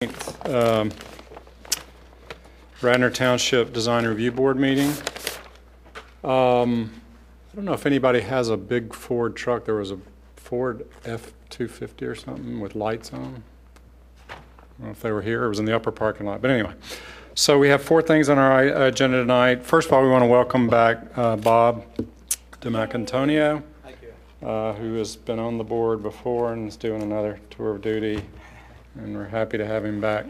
um, Radnor Township Design Review Board meeting. I don't know if anybody has a big Ford truck. There was a Ford F-250 or something with lights on. I don't know if they were here. It was in the upper parking lot. But anyway, so we have 4 things on our agenda tonight. First of all, we want to welcome back Bob DeMacantonio, who has been on the board before and is doing another tour of duty. And we're happy to have him back.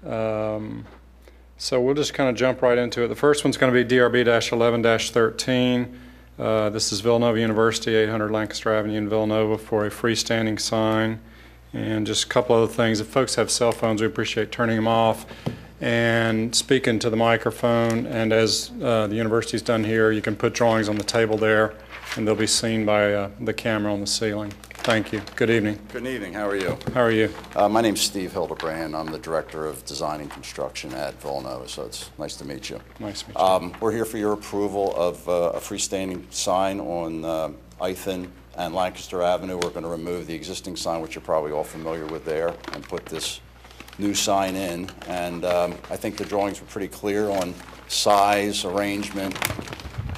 So we'll just kind of jump right into it. The first one's going to be DRB-11-13. This is Villanova University, 800 Lancaster Avenue in Villanova, for a freestanding sign. And just a couple other things. If folks have cell phones, we appreciate turning them off and speaking to the microphone. And as the university's done here, you can put drawings on the table there, and they'll be seen by the camera on the ceiling. Thank you. Good evening. Good evening. How are you? How are you? My name's Steve Hildebrand. I'm the Director of Design and Construction at Villanova, so it's nice to meet you. Nice to meet you. We're here for your approval of a freestanding sign on Ithan and Lancaster Avenue. We're going to remove the existing sign, which you're probably all familiar with there, and put this new sign in. And I think the drawings were pretty clear on size, arrangement.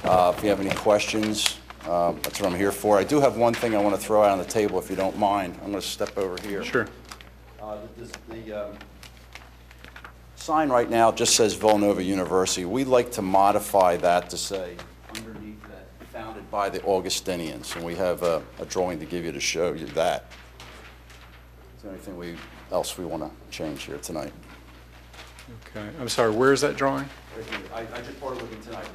If you have any questions, that's what I'm here for. I do have one thing I want to throw out on the table, if you don't mind. I'm going to step over here. Sure. The sign right now just says Villanova University. We'd like to modify that to say underneath that, founded by the Augustinians. And we have a drawing to give you to show you that. Is there anything else we want to change here tonight? Okay. I'm sorry, where is that drawing? I just brought it with me tonight.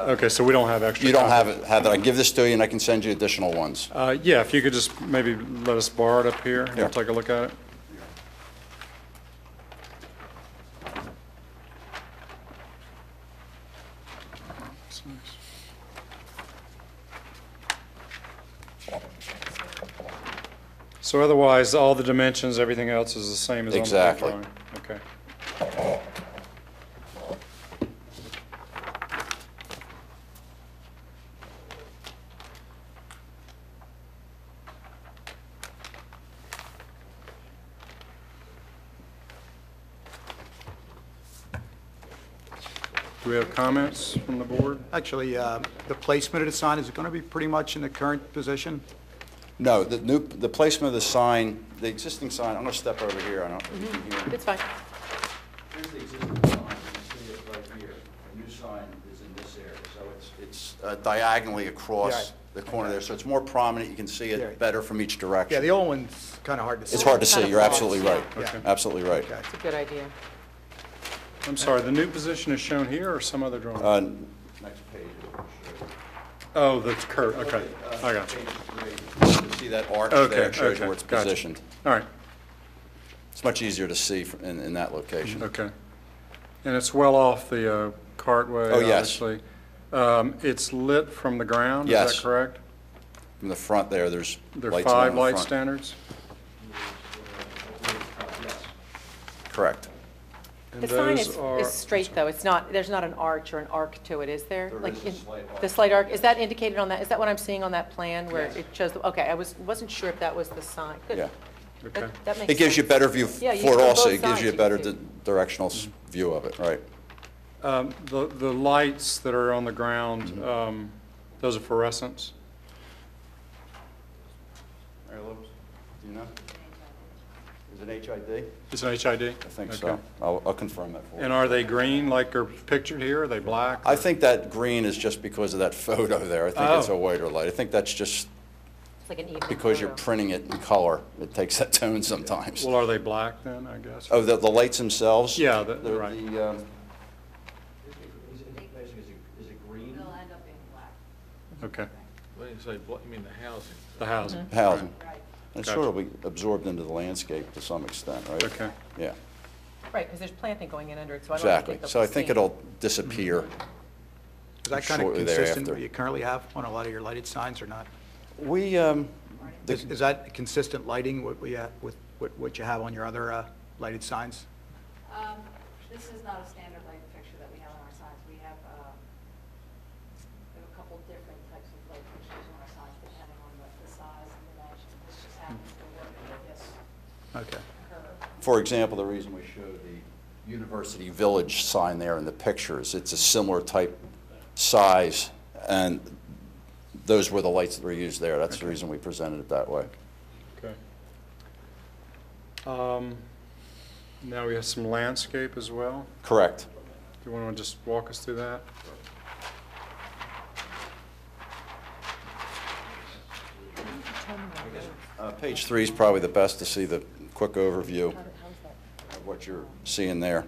Okay, so we don't have extra. You don't have it. I can give this to you, and I can send you additional ones. Yeah, if you could just maybe let us borrow it up here, and we'll take a look at it. So otherwise, all the dimensions, everything else is the same as exactly. On the drawing. Okay. Do we have comments from the board? Actually, the placement of the sign, is it going to be pretty much in the current position? No, the placement of the sign, the existing sign, I'm going to step over here. I don't know if you can hear me. It's fine. Here's the existing sign. You see it right here. The new sign is in this area. So it's diagonally across the corner there. So it's more prominent. You can see it better from each direction. Yeah, the old one's kind of hard to see. It's hard to see. You're absolutely right. Yeah. Absolutely right. Okay. It's a good idea. I'm sorry, the new position is shown here or some other drawing? Next page. Oh, that's curved. Okay, I got you. You see that arc there? It shows you where it's gotcha. positioned. All right. It's much easier to see in that location. Okay. And it's well off the cartway, Oh, yes. obviously. It's lit from the ground, Yes. is that correct? In the front there's There are lights 5 along the light front. standards? Correct. And The sign those are- is straight, though. It's not, there's not an arch or an arc to it, is there? There Like is a slight arc. the slight arc, is that indicated on that? Is that what I'm seeing on that plan where Yes. it shows, okay, I wasn't sure if that was the sign. Good. Yeah. Okay. That makes It gives you a sense. better view Yeah, you for it see also. both It gives you a sides, better you can directional view of it, right? The lights that are on the ground, those are fluorescents? Mary Lopes, do you know? Is it HID? It's an HID? I think Okay. so. I'll confirm that for you. And are they green like are pictured here? Are they black? I think that green is just because of that photo there. I think it's a whiter light. I think that's just It's like an evening because you're photo. printing it in color. It takes that tone sometimes. Well, are they black then, I guess? Oh, the lights themselves? Yeah, They're right. Is it green? It'll end up being black. Okay. When you say, you mean the housing? The housing? Housing. Right. And it's Gotcha. sort of absorbed into the landscape to some extent, right? Okay. Yeah, Right, because there's planting going in under it, so I don't exactly. think So I think seen. it'll disappear. Is that kind of Shortly consistent thereafter. with what you currently have on a lot of your lighted signs or not? We, Is that consistent lighting with what you have on your other lighted signs? This is not a standard light fixture that we have on our signs. We have a couple different types of light fixtures on our signs depending on the size and dimension. This just happens to work with this Okay. curve. For example, the reason we showed the University Village sign there in the pictures, it's a similar type size, and those were the lights that were used there. That's the reason we presented it that way. Okay. Now we have some landscape as well. Correct. Do you want to just walk us through that? Page 3 is probably the best to see the quick overview of what you're seeing there.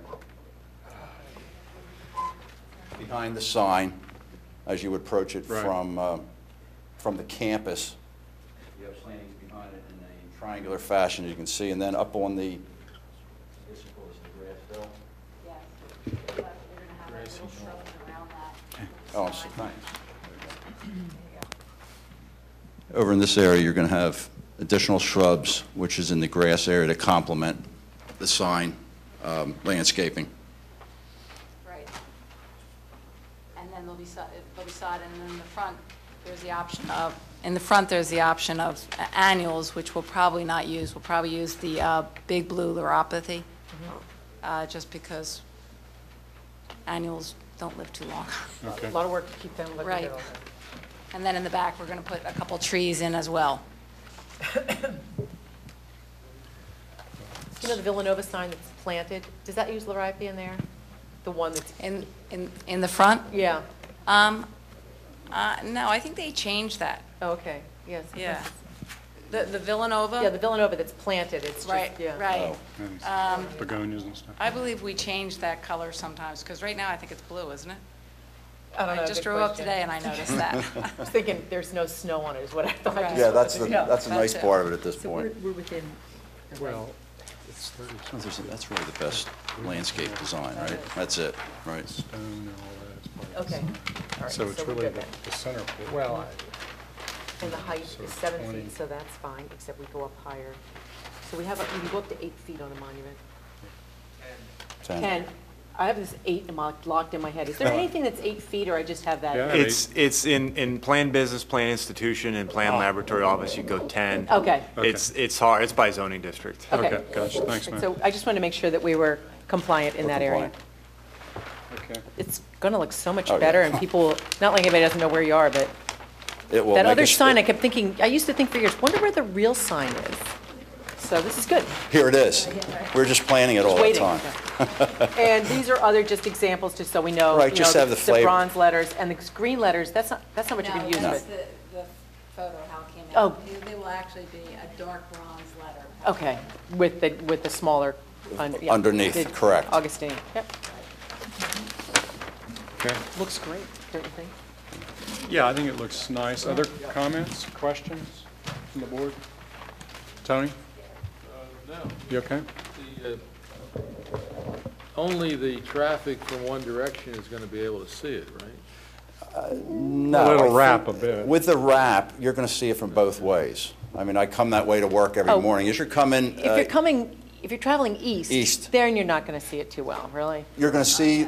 Behind the sign, as you would approach it Right. from the campus, you have plantings behind it in a triangular fashion, as you can see, and then up on the, this is called the grass hill. Yes, but we're going to have like little shrubs around that. Oh, so thanks. Over in this area, you're going to have additional shrubs, which is in the grass area to complement the sign landscaping. Right. And then they'll be side, and then in the front, there's the option of, annuals, which we'll probably not use. We'll probably use the big blue neuropathy, just because annuals don't live too long. Okay. A lot of work to keep them living. Right. And then in the back, we're going to put a couple trees in as well. You know the Villanova sign that's planted, does that use liripe in there? The one that's, In the front? yeah. No, I think they changed that. Oh, okay, yes. Yeah. The Villanova? Yeah, the Villanova that's planted, it's just, Right, yeah. right. And begonias and stuff. I believe we change that color sometimes, because right now I think it's blue, isn't it? I don't know, I just good drove up question. today and I noticed that. I was thinking there's no snow on it, is what I thought. Right. Yeah, that's the Yeah. that's a nice That's it. part of it at this So point. we're within. Well, it's 30 Oh, that's really the best landscape design, right? That's it, right? stone and all that is part of the Okay, sign. all right, So so it's we're really good the then. the center. Well, And the height So is 7 20. feet, so that's fine, except we go up higher. So we have, we can go up to 8 feet on a monument. 10. 10, I have this 8 locked in my head. Is there anything that's 8 feet, or I just have that? Yeah. It's in plan business, plan institution, and plan laboratory office, you go 10. Okay, It's hard, it's by zoning district. okay. Okay, gotcha. Thanks, man. So I just wanted to make sure that we were compliant in We're that area. compliant. Okay. It's going to look so much Oh, yeah. better, and people, not like anybody doesn't know where you are, but It will that make other us- sign, I kept thinking, I used to think for years, wonder where the real sign is. So this is good. Here it is. We're just planning it all the Waiting. time. And these are other just examples, just so we know. Right, you just know, have the flavor. bronze letters, and the green letters, that's not what you're going to use, No, but, that's the photo, how it came Oh. out. They will actually be a dark bronze letter. okay, with the smaller. Yeah, Underneath, the correct. Augustine, yep, Okay. looks great, don't you think? Yeah, I think it looks nice. Other comments, questions from the board? Tony, No, you okay? the, only the traffic from one direction is going to be able to see it, right? No, Well, it'll I wrap think a bit. With the wrap, you're going to see it from both ways. I mean, I come that way to work every Oh. morning. As you're coming, If you're traveling east. East. Then you're not going to see it too well, really. you're going to see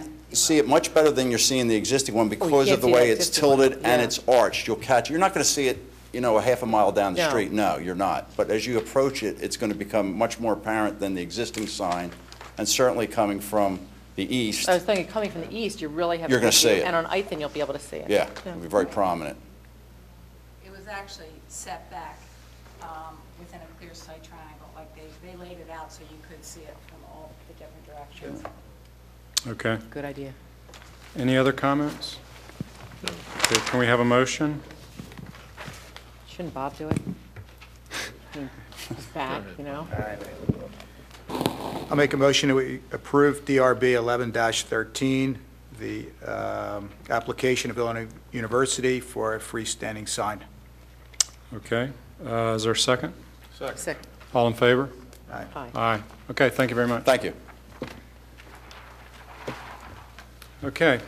it much better than you're seeing the existing one because can't of the see way that it's existing one, tilted and yeah. it's arched. You'll catch, you're not going to see it, a half a mile down the No. street. No, you're not. But as you approach it, it's going to become much more apparent than the existing sign, and certainly coming from the east. I was thinking, coming from the east, you really have. You're gonna good see view, it. And on Ithan, you'll be able to see it. Yeah, it'll be very prominent. It was actually set back within a clear sight triangle, like they laid it out so you could see it from all the different directions. Okay. Good idea. Any other comments? Okay, can we have a motion? Shouldn't Bob do it? He's back, you know? I'll make a motion that we approve DRB 11-13, the application of Illinois University for a freestanding sign. Okay. Is there a second? Second. All in favor? Aye. Aye. Aye. Okay, thank you very much. Thank you. Okay.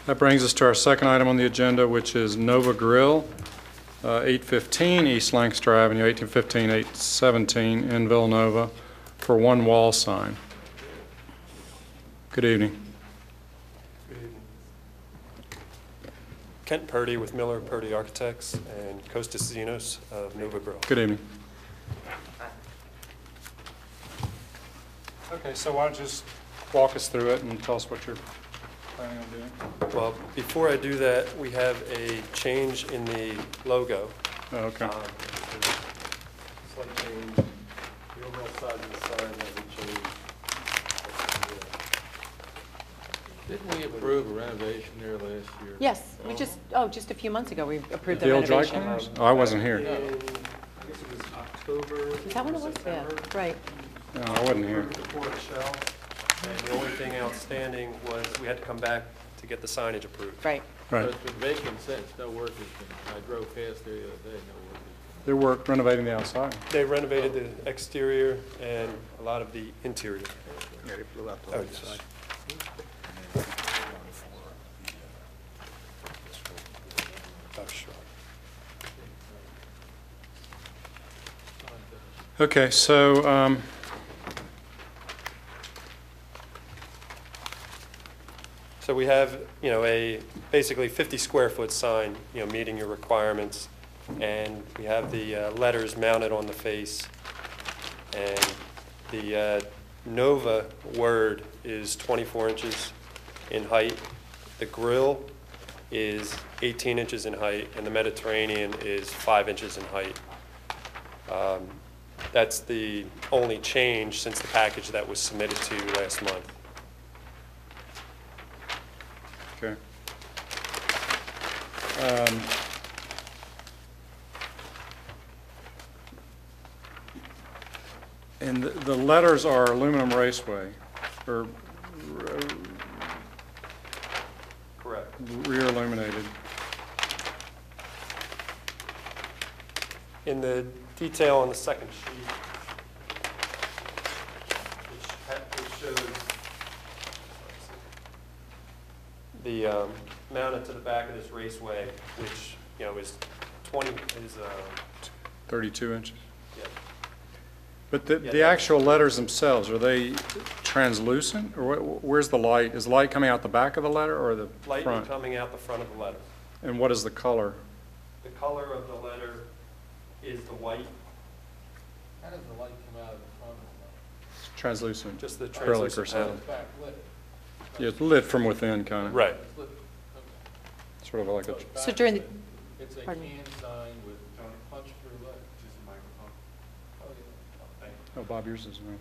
That brings us to our second item on the agenda, which is Nova Grill, 815 East Lancaster Avenue, 1815-817 in Villanova, for one wall sign. Good evening. Kent Purdy with Miller Purdy Architects and Costas Zinos of Nova Grill. Good evening. Okay, so why don't you just walk us through it and tell us what you're planning on doing? Well, before I do that, we have a change in the logo. Oh, okay. Slight change. The overall size of the sign hasn't changed. Didn't we approve a renovation there last year? Yes, we just a few months ago, we approved the The old dry renovation. cleaners? Oh, I wasn't here. I guess it was October. Is that when it was? Yeah, September. right. No, I wasn't here. Approved the porch shell, and the only thing outstanding was we had to come back to get the signage approved. Right. So Right. it's been vacant since, no work has been, I drove past there the other day, no work has They work renovating the outside. They renovated the exterior and a lot of the interior. Yeah, they blew out the Oh, right yes. side. Oh, sure. Okay, so, So we have, a basically 50 square foot sign, meeting your requirements. And we have the letters mounted on the face. And the Nova word is 24 inches in height. The grill is 18 inches in height, and the Mediterranean is 5 inches in height. That's the only change since the package that was submitted to you last month. okay. And the letters are aluminum raceway, or Correct. rear illuminated. In the detail on the second sheet, which shows the mounted to the back of this raceway, which is 32 inches. yeah, But Yeah, the that's- actual letters themselves, are they translucent? Or where's the light? Is the light coming out the back of the letter or the lightly front? coming out the front of the letter. And what is the color? The color of the letter is the white, been. How does the light come out of the front of Translucent? just the Acrylic or translucent something. panel. the back lit? Yeah, it's lit from within, kind of. Right. It's lit, okay. Sort of like a, So it's So back during the, lit. It's a pardon me. can sign with punch-through letters. Just a microphone. Oh, yeah. Thank you. oh, Bob, yours is right.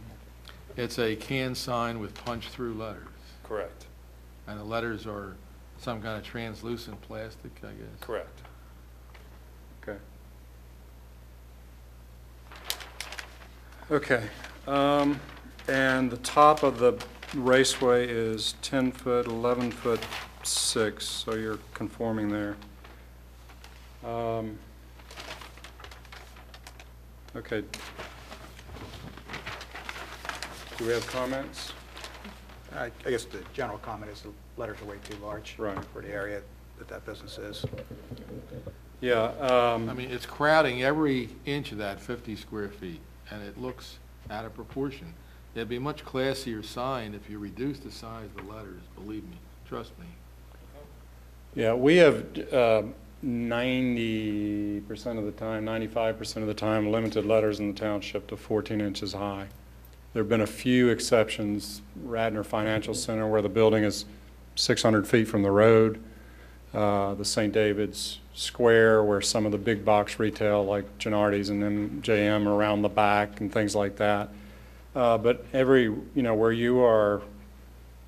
It's a can sign with punch-through letters, Correct, and the letters are some kind of translucent plastic, I guess. correct. Okay. Okay. And the top of the raceway is 10 foot, 11 foot 6, so you're conforming there. Okay. Do we have comments? I guess the general comment is the letters are way too large. Right. For the area that business is. Yeah. I mean, it's crowding every inch of that 50 square feet, and it looks out of proportion. It'd be a much classier sign if you reduce the size of the letters, believe me, trust me. Yeah, we have 90% of the time, 95% of the time, limited letters in the township to 14 inches high. There have been a few exceptions, Radnor Financial Center, where the building is 600 feet from the road, the St. David's Square, where some of the big box retail like Gennardi's and MJM are around the back and things like that. But where you are,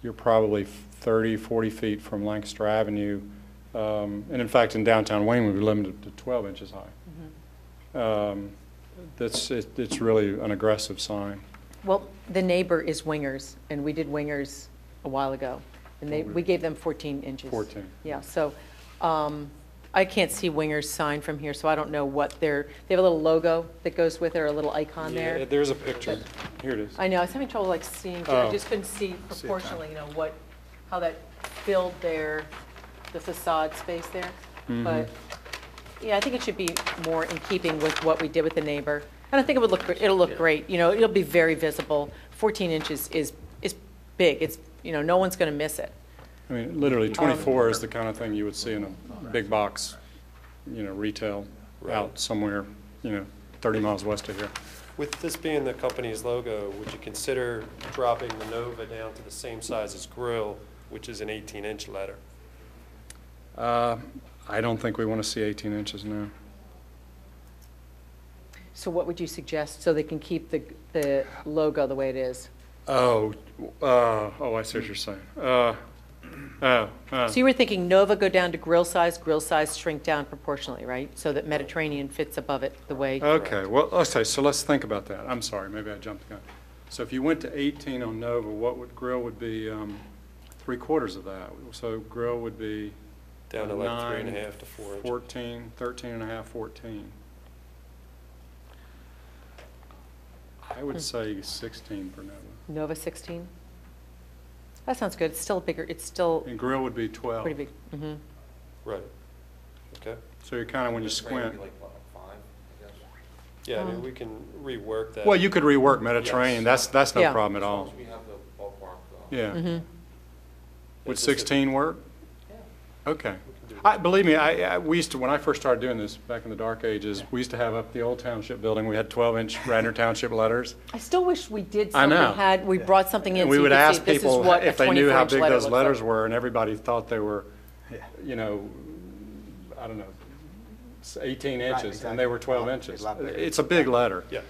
you're probably 30, 40 feet from Lancaster Avenue. And in fact, in downtown Wayne, we've limited to 12 inches high. It's really an aggressive sign. well, the neighbor is Wingers, and we did Wingers a while ago. And we gave them 14 inches. 14. Yeah, so I can't see Wingers' sign from here, so I don't know what they have a little logo that goes with it, or a little icon Yeah, there. there's a picture. Here it is. I know, I was having trouble like seeing, I Oh. just couldn't see proportionally, how that filled the facade space there. But, yeah, I think it should be more in keeping with what we did with the neighbor. And I think it'll look great, it'll be very visible. 14 inches is big, it's, no one's gonna miss it. I mean, literally 24 is the kind of thing you would see in a big box, retail out somewhere, 30 miles west of here. With this being the company's logo, would you consider dropping the Nova down to the same size as Grill, which is an 18-inch letter? I don't think we want to see 18 inches now. So what would you suggest so they can keep the logo the way it is? I see what you're saying. So you were thinking Nova go down to grill size shrink down proportionally, right? So that Mediterranean fits above it the way. Okay, well, okay, so let's think about that. I'm sorry, maybe I jumped the gun. So if you went to 18 on Nova, grill would be 3/4 of that. So grill would be Down to like 9, 3.5 to 4 inches. 14, 13 and a half, 14. I would say 16 for Nova. Nova 16? That sounds good. It's still bigger. It's still And grill would be 12. pretty big. Mm-hmm. Right. Okay. So you're kind of, when you squint. Yeah, I mean, we can rework that. Well, you could rework Mediterranean. That's no Yeah. problem at all. We have the ballpark. Yeah. Mm-hmm. Would This is- 16 work? Okay. We can do Believe me, we used to, when I first started doing this back in the dark ages, we used to have up the old Township building, we had 12-inch Radnor Township letters. I still wish we did I something. know. We brought something in And so we you would could ask see this is people what a if they knew how 24-inch big letter those looks letters like. were, and everybody thought they were, I don't know, 18 inches, and they were 12 inches. A lot bigger. It's a big letter. Yes.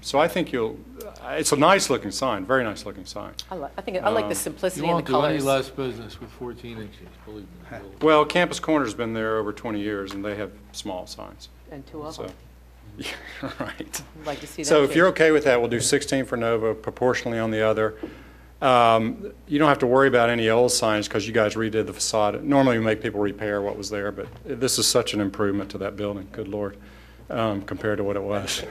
So I think it's a nice-looking sign, very nice-looking sign. I like the simplicity You and the won't do any colors. less business with 14 inches, believe me. Well, Campus Corner's been there over 20 years, and they have small signs. And two of So, them. yeah, right. I'd like to see that. So if too. you're okay with that, we'll do 16 for Nova, proportionally on the other. You don't have to worry about any old signs because you guys redid the facade. Normally, we make people repair what was there, but this is such an improvement to that building, good Lord, compared to what it was.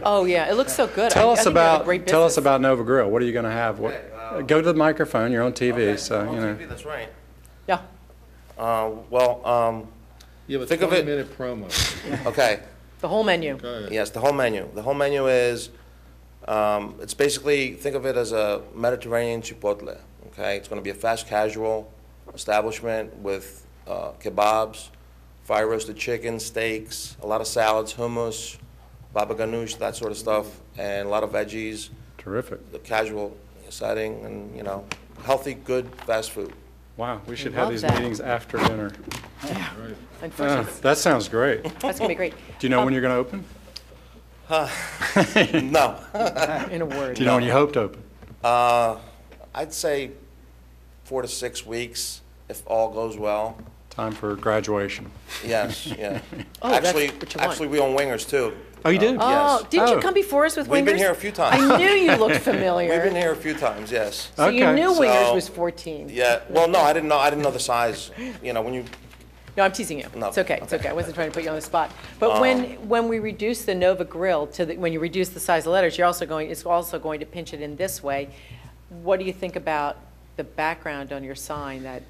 Oh, yeah, it looks so good. Tell I us think you have a about great tell us business. about Nova Grill. What are you going to have? Go to the microphone. You're on TV, so on you know. TV, that's right. Yeah. You have a Think of it- 20-minute promo. Okay, The whole menu. Go ahead. yes, the whole menu. The whole menu is, it's basically, think of it as a Mediterranean chipotle, okay? It's going to be a fast casual establishment with kebabs, fire roasted chicken, steaks, a lot of salads, hummus, baba ganoush, that sort of stuff, and a lot of veggies, Terrific. the casual setting, and, healthy, good, fast food. Wow, we should I have love these that. meetings after dinner. Unfortunately, That sounds great. that's going to be great. Do you know when you're going to open? No. In a word. Do you know when you hope to open? I'd say 4 to 6 weeks, if all goes well. Time for graduation. Yes, yeah. Oh, that's Actually, what you want. actually, we own wingers too. Oh, you do? Oh, Yes. didn't Oh. you come before us with We've wingers? been here a few times. I knew you looked familiar. We've been here a few times, yes. So you Okay. knew wingers So- was 14. Yeah, well, no, I didn't know the size. When you, No, I'm teasing you. No, It's okay, it's okay. I wasn't trying to put you on the spot. But when we reduce the Nova Grill when you reduce the size of letters, it's also going to pinch it in this way. What do you think about the background on your sign that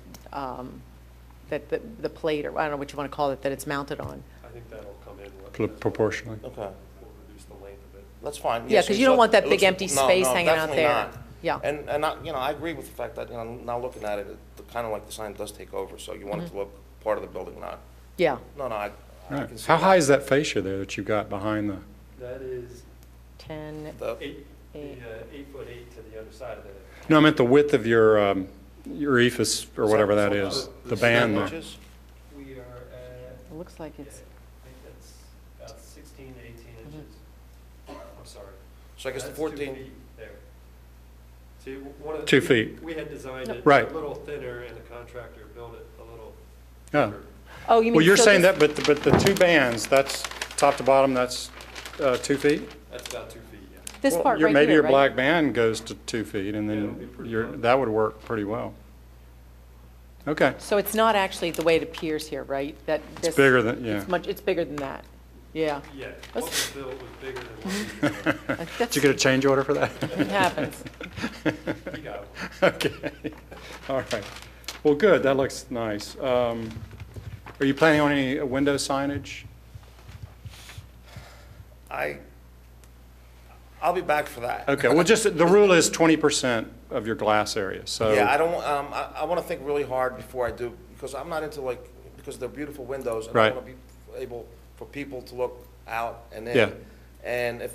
the plate, or I don't know what you want to call it, that it's mounted on? I think that'll come in. Proportionally. okay, We'll reduce the length of it. that's fine. Yeah, Yes, because so you don't want that it big looks- empty no, space no, hanging out definitely there. not. Yeah. And I agree with the fact that, now looking at it, kind of like the sign does take over, so you want it to look part of the building, not, Yeah. no, I Right. can see How that. high is that fascia there that you've got behind the? That is 10, The- 8'8" to the other side of it. No, I meant the width of your ephes or whatever that is, the band there. inches? We are at, it looks like I it's, think that's about 16 to 18 inches. I'm sorry. So I guess the That's 2 14, feet there. See, one of the. 2 feet. We had designed it Right. a little thinner, and the contractor built it a little Oh. thicker. oh, you mean. Well, you're so saying this- that, but the two bands, that's top to bottom, that's 2 feet? That's about 2 feet, yeah. This Well, part right here, maybe your right? black band goes to 2 feet, and Yeah, it'll be then pretty that would work pretty well. Okay. So it's not actually the way it appears here, right? That this. bigger than- yeah. It's bigger than that. Yeah. Yeah, what was built was bigger than what we Did you get a change order for that? It happens. you got. Okay, all right. Well, good, that looks nice. Are you planning on any window signage? I I'll be back for that. Okay, well, just, the rule is 20% of your glass area, so. Yeah, I don't, I want to think really hard before I do, because I'm not into like, because they're beautiful windows, and I Right. want to be able for people to look out and in. Yeah. And if,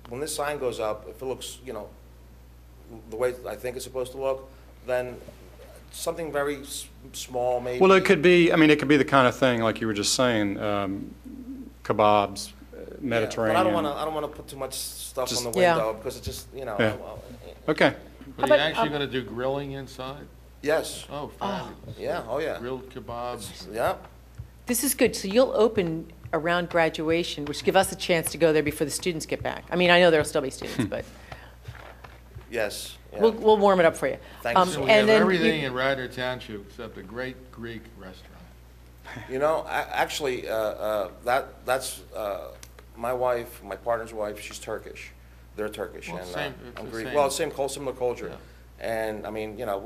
when this sign goes up, if it looks, you know, the way I think it's supposed to look, then something very small, maybe. Well, it could be, I mean, it could be the kind of thing, like you were just saying, kebabs, Mediterranean. But I don't want to put too much stuff on the Yeah. window, because it just, you know. Yeah. Okay, Are you about, actually going to do grilling inside? Yes, Oh, fabulous. yeah, oh, yeah. Grilled kebabs. Yeah, This is good. So you'll open around graduation, which give us a chance to go there before the students get back. I mean, I know there'll still be students, but yes, yeah. we'll warm it up for you. Thank you. So we and have then everything you- in Radnor Township except a great Greek restaurant. You know, actually, that's my wife, my partner's wife, she's Turkish. They're Turkish, Well, and same- it's I'm the Greek. same. Well, similar culture. And, I mean, you know,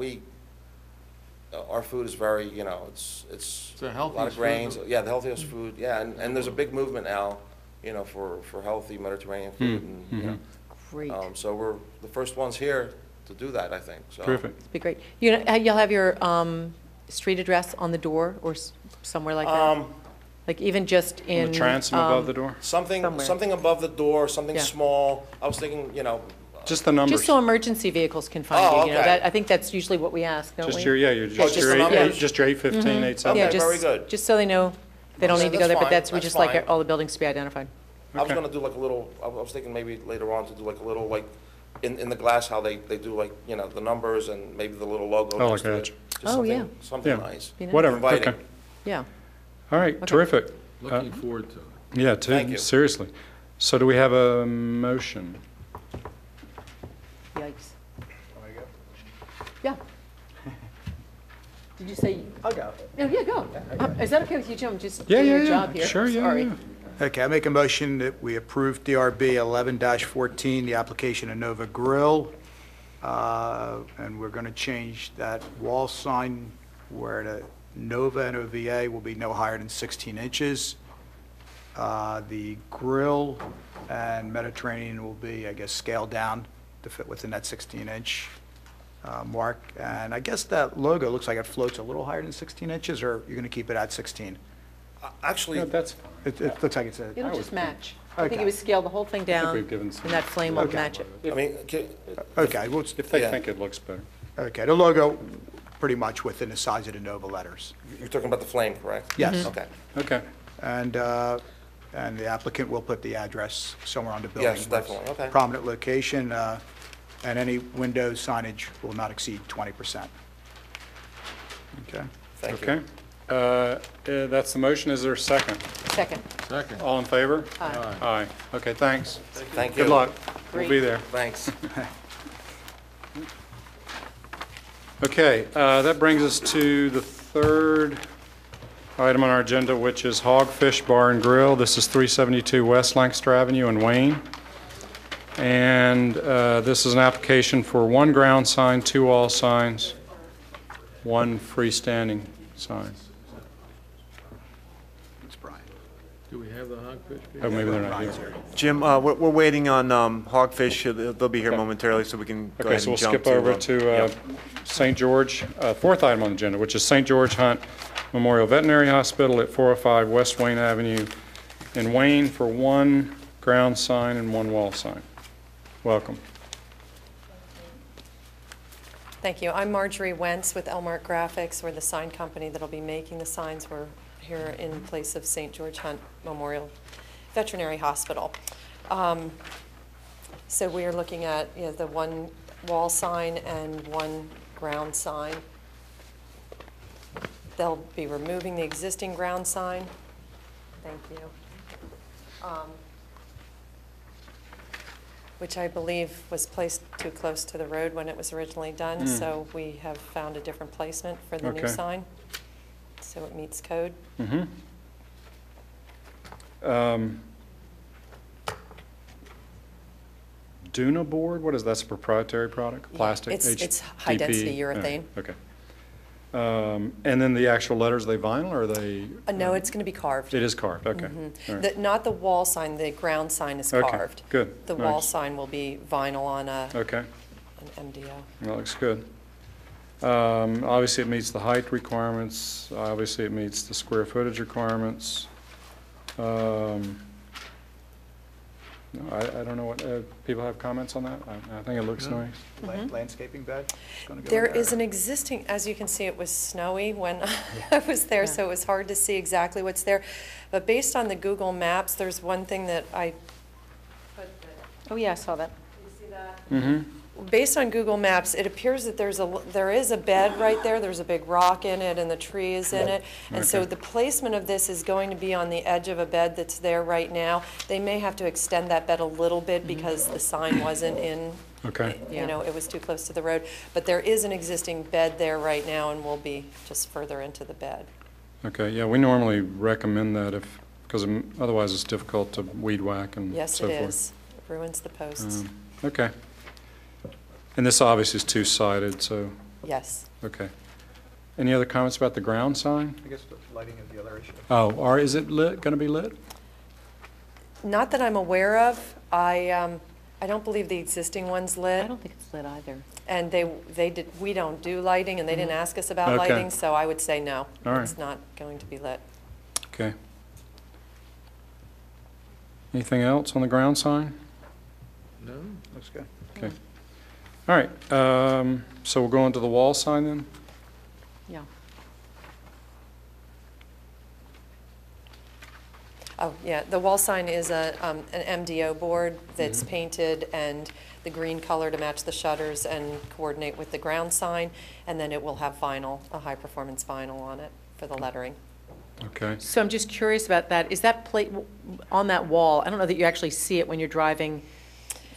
our food is very, you know, it's the a lot healthiest of food grains. in the- Yeah, the healthiest food, yeah, and there's a big movement now, you know, for healthy Mediterranean food, and, you know. Great. So we're the first ones here to do that, I think, so. terrific. Be great. You'll have your street address on the door or somewhere like that? Like even just On in. the transom above the door? Something Somewhere. above the door, something Yeah. small. I was thinking, you know, Just the numbers. Just so emergency vehicles can find Oh, you, you know, okay. I think that's usually what we ask, don't we? Just your, yeah, your, just just your the numbers? just your 815, 817. Yeah, Okay, just- very good. Just so they know they don't Okay, need to go that's there, but fine, that's, we that's just like fine. all the buildings to be identified. I was Okay. gonna do like a little, I was thinking maybe later on to do like a little, like, in the glass, how they do like, you know, the numbers and maybe the little logo Oh, next like to that. it. Just Oh, something- yeah. Something Yeah. nice. Be nice. Whatever, Inviting. okay. Yeah. All right, terrific. Looking forward to it. Yeah, Thank you. seriously. So do we have a motion? Yikes. Yeah. Did you say? I'll go. No, yeah, go. Is that okay with you, Jim? Just Yeah, do yeah, your yeah. job here. Sure, yeah, Sorry. yeah. Okay, I make a motion that we approve DRB 11-14, the application of Nova Grill. And we're going to change that wall sign where the Nova and OVA will be no higher than 16 inches. The grill and Mediterranean will be, I guess, scaled down to fit within that 16-inch mark. And I guess that logo looks like it floats a little higher than 16 inches, or you're going to keep it at 16? Actually, Yeah, that's fine. It looks like it's a... It'll just match. I think Okay. it would scale the whole thing down, we've given some- and that flame will Okay. match it. I mean, Okay, well, it's- If they Yeah. think it looks better. okay, the logo pretty much within the size of the Nova letters. you're talking about the flame, correct? Yes. Okay. Okay, And the applicant will put the address somewhere on the building. Yes, definitely, okay. Prominent location, and any window signage will not exceed 20%. Okay? Thank you. okay. That's the motion. Is there a second? Second. Second. All in favor? Aye. Aye. Okay, thanks. Thank you. Good luck. We'll Great. be there. Thanks. Okay, that brings us to the third item on our agenda, which is Hogfish Bar and Grill. This is 372 West Lancaster Avenue in Wayne. And this is an application for one ground sign, two wall signs, one freestanding sign. It's Brian. Do we have the hogfish? Oh, maybe they're not here. Jim, we're waiting on Hogfish. They'll be here momentarily, so we can go Okay, ahead so we'll and jump skip over to yep. St. George, fourth item on the agenda, which is St. George Hunt Memorial Veterinary Hospital at 405 West Wayne Avenue in Wayne for one ground sign and one wall sign. Welcome. Thank you. I'm Marjorie Wentz with Elmark Graphics. We're the sign company that'll be making the signs. We're here in place of St. George Hunt Memorial Veterinary Hospital. So we are looking at, you know, the one wall sign and one ground sign. They'll be removing the existing ground sign. Thank you. Which I believe was placed too close to the road when it was originally done, so we have found a different placement for the new Okay. sign, so it meets code. Duna board, what is that? That's a proprietary product? Yeah, Plastic? it's HDPE? high-density urethane. Okay. And then the actual letters, are they vinyl or are they? No, it's going to be carved. It is carved, okay. All right. Not the wall sign, the ground sign is Okay, carved. good, The wall nice. sign will be vinyl on Okay, an MDO. that looks good. Obviously, it meets the height requirements. Obviously, it meets the square footage requirements. No, I don't know what, people have comments on that? I think it looks nice. Landscaping bed? It's gonna go There in is an existing, as you can see, it was snowy when I was there, so it was hard to see exactly what's there. But based on the Google Maps, there's one thing that I put that. Oh, yeah, I saw that. You see that? Mm-hmm. Based on Google Maps, it appears that there is a bed right there. There's a big rock in it, and the tree is in it. And so Okay. the placement of this is going to be on the edge of a bed that's there right now. They may have to extend that bed a little bit because the sign wasn't in, Okay. you know, it was too close to the road. But there is an existing bed there right now, and we'll be just further into the bed. Okay, yeah, we normally recommend that because otherwise it's difficult to weed whack and Yes, so it forth. is. It ruins the posts. Okay. And this obviously is two-sided, so, Yes. okay. Any other comments about the ground sign? I guess the lighting is the other issue. Oh, or is it lit, going to be lit? Not that I'm aware of. I don't believe the existing one's lit. I don't think it's lit either. And we don't do lighting, and they didn't ask us about Okay. lighting, so I would say no. All right. It's not going to be lit. Okay. Anything else on the ground sign? No? Looks good. Okay. All right, so we'll go into the wall sign then? Yeah. Oh, yeah, the wall sign is an MDO board that's Mm-hmm. painted and the green color to match the shutters and coordinate with the ground sign, and then it will have vinyl, a high-performance vinyl on it for the lettering. Okay. So I'm just curious about that. Is that plate on that wall? I don't know that you actually see it when you're driving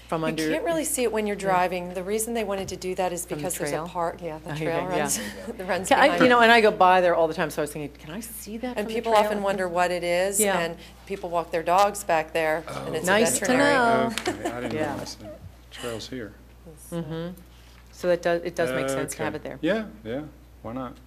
from under. You can't really see it when you're driving. The reason they wanted to do that is From the because there's a trail? park, yeah, the Oh, trail yeah, runs, that runs Can I- behind. You know, and I go by there all the time, so I was thinking, can I see that And from the people trail? often wonder what it is, Yeah. and people walk their dogs back there, and it's a Nice to veterinary. know. Okay, I didn't Yeah. realize that. Trail's here. So it does make sense to have Okay. it there. Yeah, yeah, why not?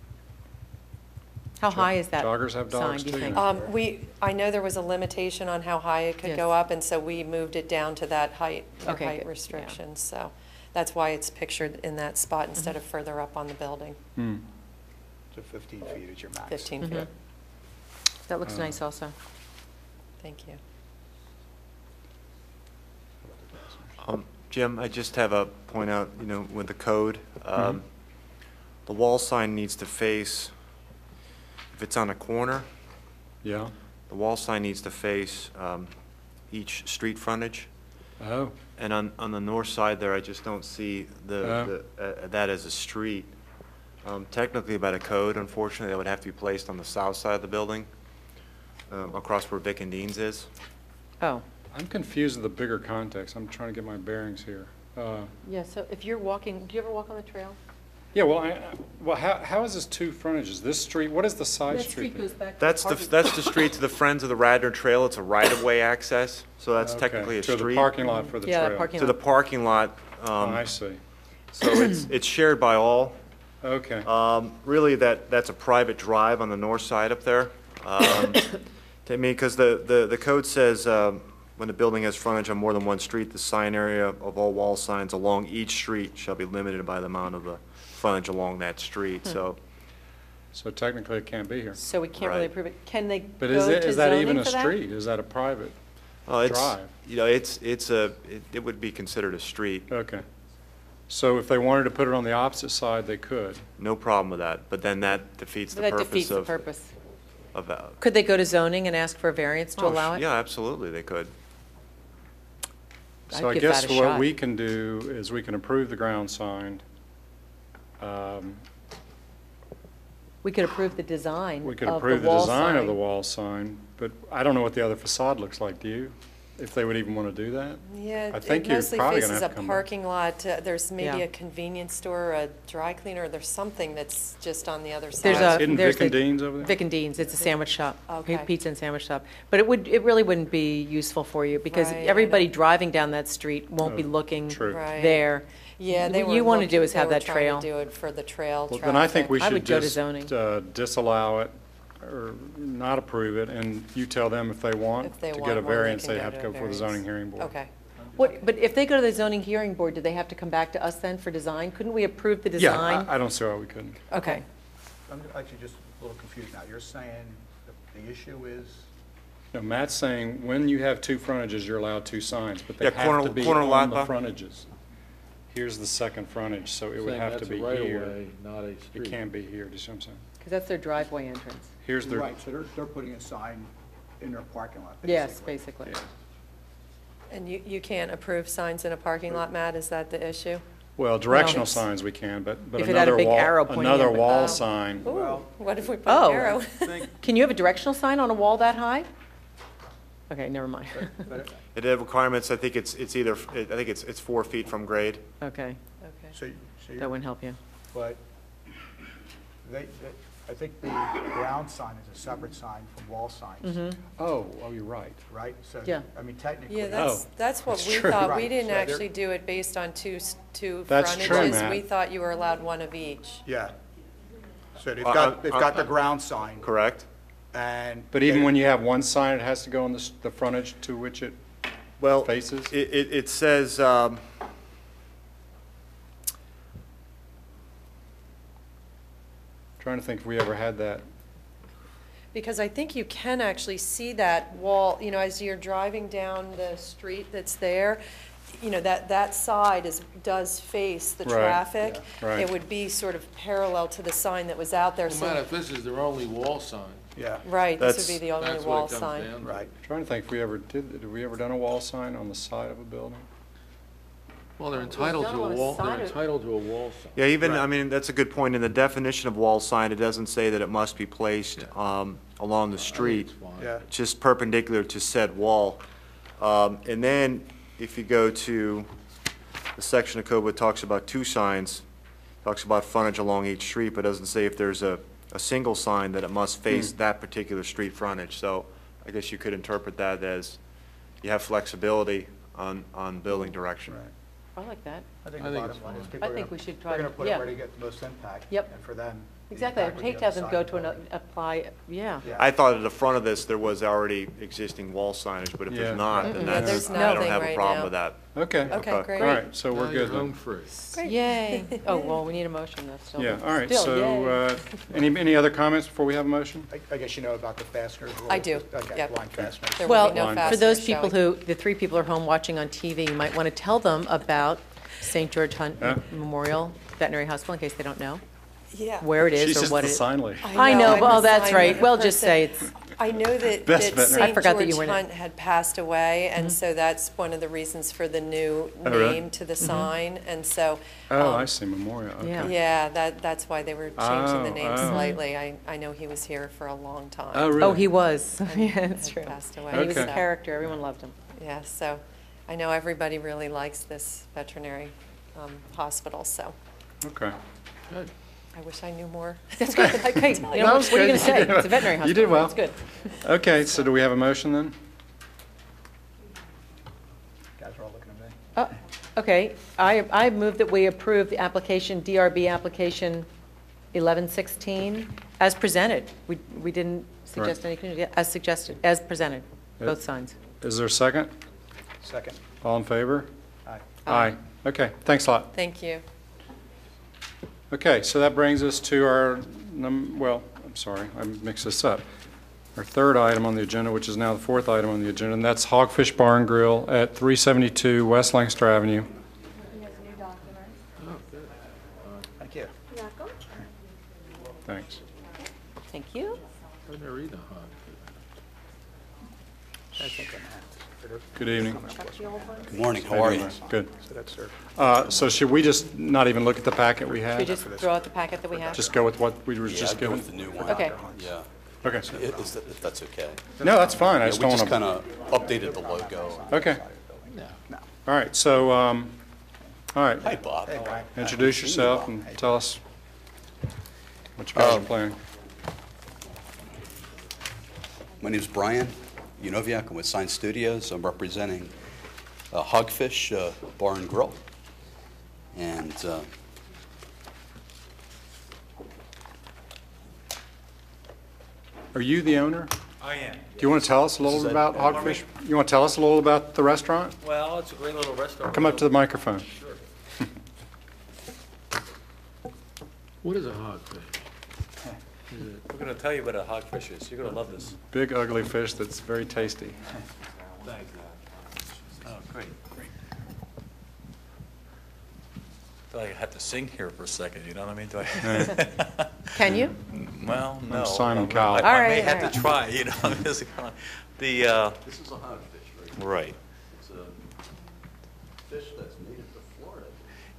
How high is that Joggers have sign, dogs do you too, think? yeah. I know there was a limitation on how high it could Yes. go up, and so we moved it down to that height, Okay, height good, yeah. restriction. So that's why it's pictured in that spot instead of further up on the building, Hmm. So 15 feet is your max. 15 feet. That looks nice also. Thank you. Jim, I just have a point out, with the code, the wall sign needs to face, if it's on a corner, Yeah, the wall sign needs to face each street frontage. oh, And on the north side there, I just don't see that as a street. Technically, by the code, unfortunately, that would have to be placed on the south side of the building, across where Vic and Dean's is. Oh, I'm confused with the bigger context. I'm trying to get my bearings here. yeah, so if you're walking, do you ever walk on the trail? Yeah, well, how is this two frontages? This street, what is the side street? there? back. That's the street to the Friends of the Radnor Trail. It's a right-of-way access, so that's Okay, technically a to street. the parking lot for the Yeah, trail. parking To the parking lot. Oh, I see. So it's shared by all. Okay, Really, that's a private drive on the north side up there. To me, because the code says when the building has frontage on more than one street, the sign area of all wall signs along each street shall be limited by the amount of the frontage along that street, so. so technically it can't be here. So we can't really Right. approve it. Can they But go to is that even zoning a for that? street? Is that a private? It's, Drive. it would be considered a street, Okay. So if they wanted to put it on the opposite side, they could? no problem with that, but then that defeats the That purpose defeats the of. purpose. of, Could they go to zoning and ask for a variance to oh, allow it? Yeah, absolutely, they could. So I I'd give guess that a what shot. we can do is we can approve the ground sign. We could approve the design We could of approve the wall design of the sign. wall sign, but I don't know what the other facade looks like, do you? If they would even want to do that? Yeah, I it think you're mostly probably gonna faces have a to come back. parking lot. There's maybe Yeah. a convenience store, a dry cleaner, there's something that's just on the other side. There's a- Isn't there's Vic and the- Dean's over there? Vic and Dean's, it's a sandwich shop, Okay. pizza and sandwich shop. But it really wouldn't be useful for you because Right, I everybody know. driving down that street won't be Oh, looking true. Right. there. Yeah, they What were. you want to do is they have were that trail. trying to do it for the trail Well, traffic. then I think we I should would go to just zoning. disallow it or not approve it, and you tell them if they want If they to want get a one, they variance, can they go have to to a go before the variance. zoning hearing board. Okay. What, but if they go to the zoning hearing board, do they have to come back to us then for design? Couldn't we approve the Yeah, design? I don't see why we couldn't. Okay. I'm actually just a little confused now. You're saying the issue is, No, Matt's saying when you have two frontages, you're allowed two signs, but they Yeah, have corner- to be corner lot on the line. frontages. Here's the second frontage, so it would Saying have to that's be a right of here. way, not a It street. can't be here, do you see what I'm saying? Because that's their driveway entrance. Here's their, right, so they're putting a sign in their parking lot, Yes, basically. basically. And you can't approve signs in a parking lot, Matt? Is that the issue? well, directional it's- signs we can, but If it had a another big wall, arrow pointing another in, but- wall Oh. sign. Ooh, what if we put Oh. an arrow? Can you have a directional sign on a wall that high? Okay, never mind. It had requirements, I think it's either, I think it's 4 feet from grade. Okay, Okay. So that you're, wouldn't help you. but I think the ground sign is a separate sign from wall signs, Oh, you're right. right? So, Yeah. I mean, technically. Yeah, Oh, that's what that's we true. thought. We Right, didn't so they're- actually do it based on two That's true, frontages. Matt. We thought you were allowed one of each. Yeah. So Uh, they've got the ground sign, Correct? and. But even when you have one sign, it has to go on the frontage to which it Well, faces? it says, Trying to think if we ever had that. Because I think you can actually see that wall, as you're driving down the street that's there, that side does face the Right, traffic. yeah, right. It would be sort of parallel to the sign that was out there, Well, Matt, so, if this is their only wall sign, Yeah, right, this That's- would be the only that's wall what it comes sign. down to. right. Trying to think if we ever did we ever done a wall sign on the side of a building? Well, they're entitled to done on a the wall, side they're of- entitled to a wall sign. yeah, even, Right. I mean, that's a good point. In the definition of wall sign, it doesn't say that it must be placed along the street. It's fine. Yeah. Just perpendicular to said wall. And then, if you go to the section of code that talks about two signs, talks about frontage along each street, but doesn't say if there's a single sign that it must face that particular street frontage. So I guess you could interpret that as you have flexibility on building direction. Right. I like that. I think I the think bottom it's line is fine. people I are think gonna- we should try they're to- gonna put yeah. it where they get the most impact. Yep. And for them. the Exactly, I'd impact would hate be to have on them the go side to of the building. apply, yeah. Yeah. I thought at the front of this, there was already existing wall signage, but if Yeah. there's not, then Yeah, that's, there's I don't nothing have a right problem now. with that. Okay. Okay, Okay. great. All right, so Now we're you're good home then. free. Great. Yay. Oh, well, we need a motion, though, still. Yeah, all right, Still, so, yay. any other comments before we have a motion? I guess you know about the fasteners. I do, Okay, yep. blind fasteners. There Well, will be no Line. for those fasteners people showing. the 3 people are home watching on TV, you might want to tell them about St. George Hunt Yeah. Memorial Veterinary Hospital, in case they don't know Yeah. where it She's is or just what the it is. sign lady. I know, I'm well, a that's sign right. Well, just person. say it's, I know that Best veterinary. St. I forgot that you George were in it. Hunt had passed away, and so that's one of the reasons for the new Oh, really? name to the sign, and so. Oh, um, I see, Memorial, okay. Yeah. Yeah, that's why they were changing the name Oh. slightly. I know he was here for a long time. Oh, really? oh, he was. and Yeah, that's had true. Passed away. And he was a Okay. character, everyone loved him. Yeah, so I know everybody really likes this veterinary hospital, so Okay. Good. I wish I knew more. That's good. Okay, you know, That what was are you good. going to say? You did It's a veterinary well. hospital. You did well. It's good. Okay, so do we have a motion then? Guys are all looking at me. Okay, I move that we approve the application, DRB application 1116, as presented. We didn't suggest Right. anything, as suggested, as presented, Yeah. both signs. Is there a second? Second. All in favor? Aye. Aye. Okay, thanks a lot. Thank you. Okay, so that brings us to our, well, I'm sorry, I mixed this up. Our third item on the agenda, which is now the fourth item on the agenda, and that's Hogfish Bar and Grill at 372 West Lancaster Avenue. Thank you. Thanks. Thank you. I never read the hog. Good evening. Good morning, how are you? Good. So that's their. So should we just not even look at the packet we Should we have? just throw out the packet that we have? Just go with what we were Yeah, just I'd go given? with the new one. Okay. Yeah, Okay. if that's okay. No, that's fine, I Yeah, just we don't just want kind to. of updated the logo. Okay. All right, so, all right, Hi, Bob. Hey, Brian. introduce yourself and tell us what you guys are planning. My name's Brian Unoviak. I'm with Sign Studios. I'm representing Hogfish Bar and Grill. And Are you the owner? I am. Do you want to tell us a little bit about Hogfish? You want to tell us a little about the restaurant? Well, it's a great little restaurant. Come up to the microphone. Sure. What is a hogfish? We're going to tell you what a hogfish is. You're going to love this. Big ugly fish that's very tasty. Thanks. Oh, great. I feel like I have to sing here for a second, you know what I mean? Do I? Can you? Well, no. Simon Cowell. I All may right, have all right. to try, you know. This is this is a hogfish, right? Right. It's a fish that's native to Florida.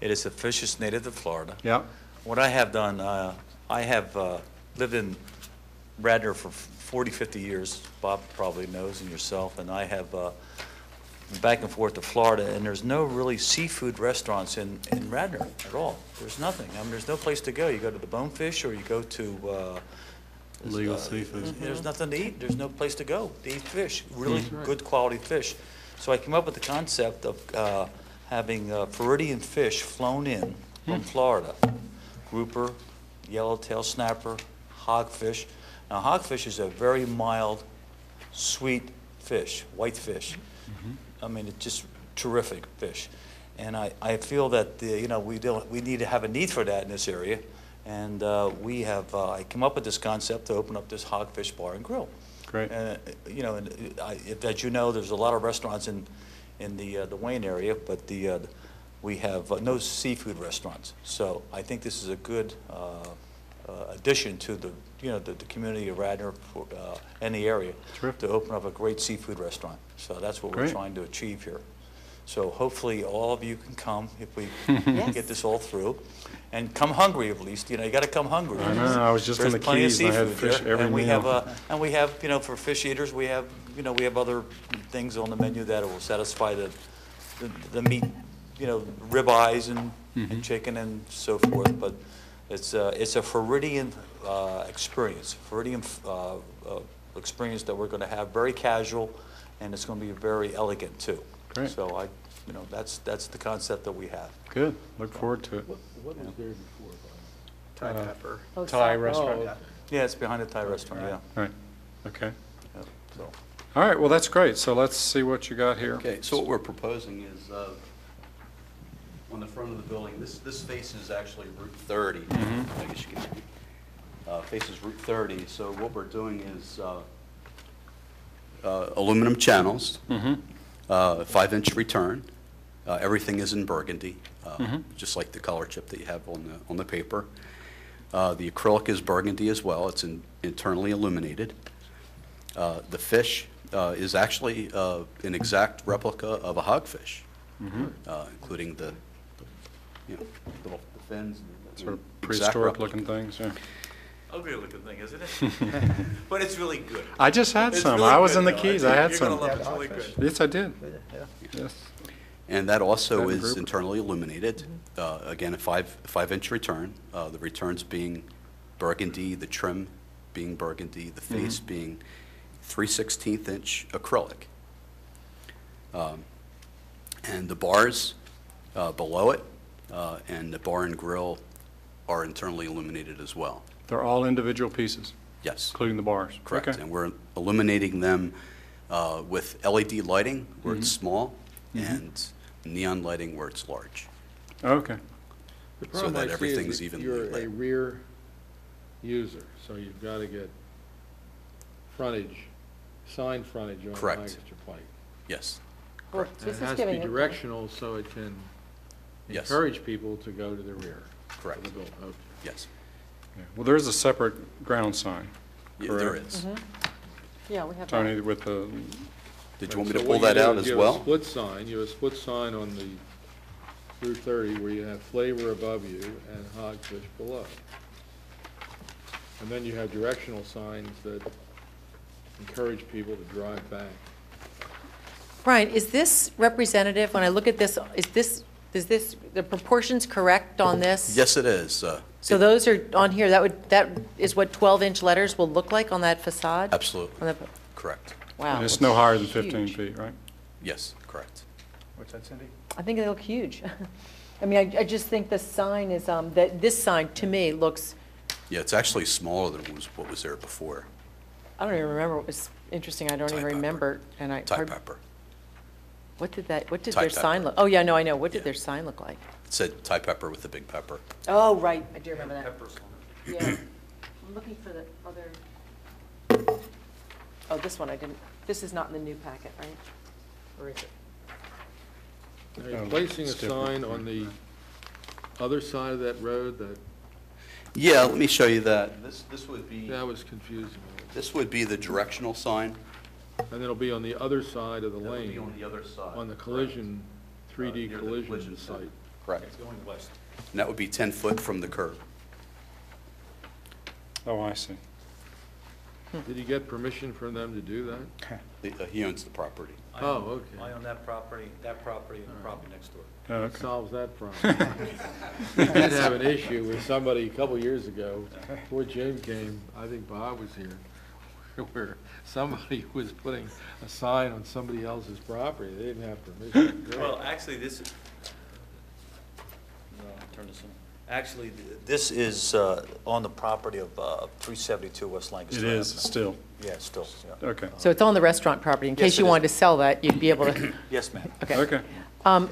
It is a fish that's native to Florida. Yeah. What I have done, I have lived in Radnor for 40, 50 years. Bob probably knows, and yourself. And I have been back and forth to Florida, and there's no really seafood restaurants in Radnor at all. There's nothing. I mean, there's no place to go. You go to the Bonefish, or you go to Legal seafood. There's nothing to eat. There's no place to go to eat fish, really That's right. good quality fish. So I came up with the concept of having Floridian fish flown in from Florida. Grouper, yellowtail snapper, hogfish. Now, hogfish is a very mild, sweet fish, white fish. I mean, it's just terrific fish. And I feel that, we need to have a need for that in this area. And I came up with this concept to open up this hogfish bar and grill. Great. As you know, there's a lot of restaurants in the Wayne area, but we have no seafood restaurants. So I think this is a good addition to the community of Radnor and the area Terrific. to open up a great seafood restaurant. So that's what we're Great. trying to achieve here. So hopefully all of you can come if we Yes. get this all through. And come hungry at least, you got to come hungry. I know, I was just in There's the plenty of Keys and I had seafood fish here, every and we meal. have, for fish eaters, we have other things on the menu that will satisfy the meat, ribeyes and chicken and so forth. But it's a Floridian experience, experience that we're going to have, very casual, and it's going to be very elegant too. Great. So that's the concept that we have. Good. Look forward to it. What was there before, Thai pepper. Thai Bob? restaurant. Oh, okay. Yeah, it's behind the Thai restaurant. Yeah. Right. Okay. Yeah, so. All right, well, that's great. So let's see what you got here. Okay, so what we're proposing is, on the front of the building, this faces actually Route 30. I guess you can, faces Route 30. So what we're doing is aluminum channels, 5-inch return. Everything is in burgundy, just like the color chip that you have on the paper. The acrylic is burgundy as well. It's internally illuminated. The fish is actually an exact replica of a hogfish, including the fins. Sort of Exact prehistoric replica. looking things, yeah. Ugly looking thing, isn't it? But it's really good. I just had It's some. really I was good, in the though. Keys. I had You're some. gonna love it. It's really good. Yes, I did. Yes. And that also That and is grouper. internally illuminated. Again, a 5-inch return. The returns being burgundy, the trim being burgundy, the face being 3/16-inch acrylic. And the bars below it and the bar and grill are internally illuminated as well. They're all individual pieces, Yes, including the bars. correct. Okay. And we're illuminating them with LED lighting where it's small and neon lighting where it's large. Okay. The So problem that I see is everything's that evenly you're a lit. rear user, so you've got to get frontage, sign frontage on Correct. Lancaster Pike. Yes, Well, And this it is has to be giving it- directional so it can Yes. encourage people to go to the rear. correct. of the building. Okay. Yes. Yeah. Well, there's a separate ground sign, Yeah, there Correct. is. Yeah, we have Tony, that. with the, Did you want me So to what pull that do out is as you have a well? split sign, you have a split sign on the Route 30 where you have flavor above you and hogfish below. And then you have directional signs that encourage people to drive back. Brian, is this representative, when I look at this, is the proportions correct on this? Yes, it is. So those are on here, that is what 12-inch letters will look like on that facade? Absolutely, On the- correct. Wow. and it's no higher than 15 huge. feet, right? Yes, correct. What's that, Cindy? I think they look huge. I mean, I just think the sign is, that this sign, to me, looks, Yeah, it's actually smaller than what was there before. I don't even remember what was interesting. I don't even Thai pepper. remember. And Thai pepper. What did Thai their sign pepper. look? Oh, yeah, no, I know. What did Yeah. their sign look like? It said Thai pepper with the big pepper. Oh, right, I do remember that. Yeah. I'm looking for the other, oh, this one I didn't, this is not in the new packet, right? Or is it? Are you placing a It's different. sign on the other side of that road that, Yeah, let me show you that. This would be, that was confusing. this would be the directional sign. And it'll be on the other side of the That would be lane, on the other side. on the collision, 3D Near the collision site. site. Correct. It's going west. And that would be 10 foot from the curb. Oh, I see. Did you get permission from them to do that? He owns the property. Oh, okay. I own that property, and the property next door. Oh, That okay. solves that problem. We did have an issue with somebody a couple years ago, before Jim came, I think Bob was here, where somebody was putting a sign on somebody else's property. They didn't have permission to do it. Well, actually, this, no, turn this on. Actually, this is on the property of 372 West Lancaster It is Avenue. still, Yeah, still, yeah. okay. So it's on the restaurant property. In Yes, case it you is. wanted to sell that, you'd be able to, Yes, ma'am. okay. Okay.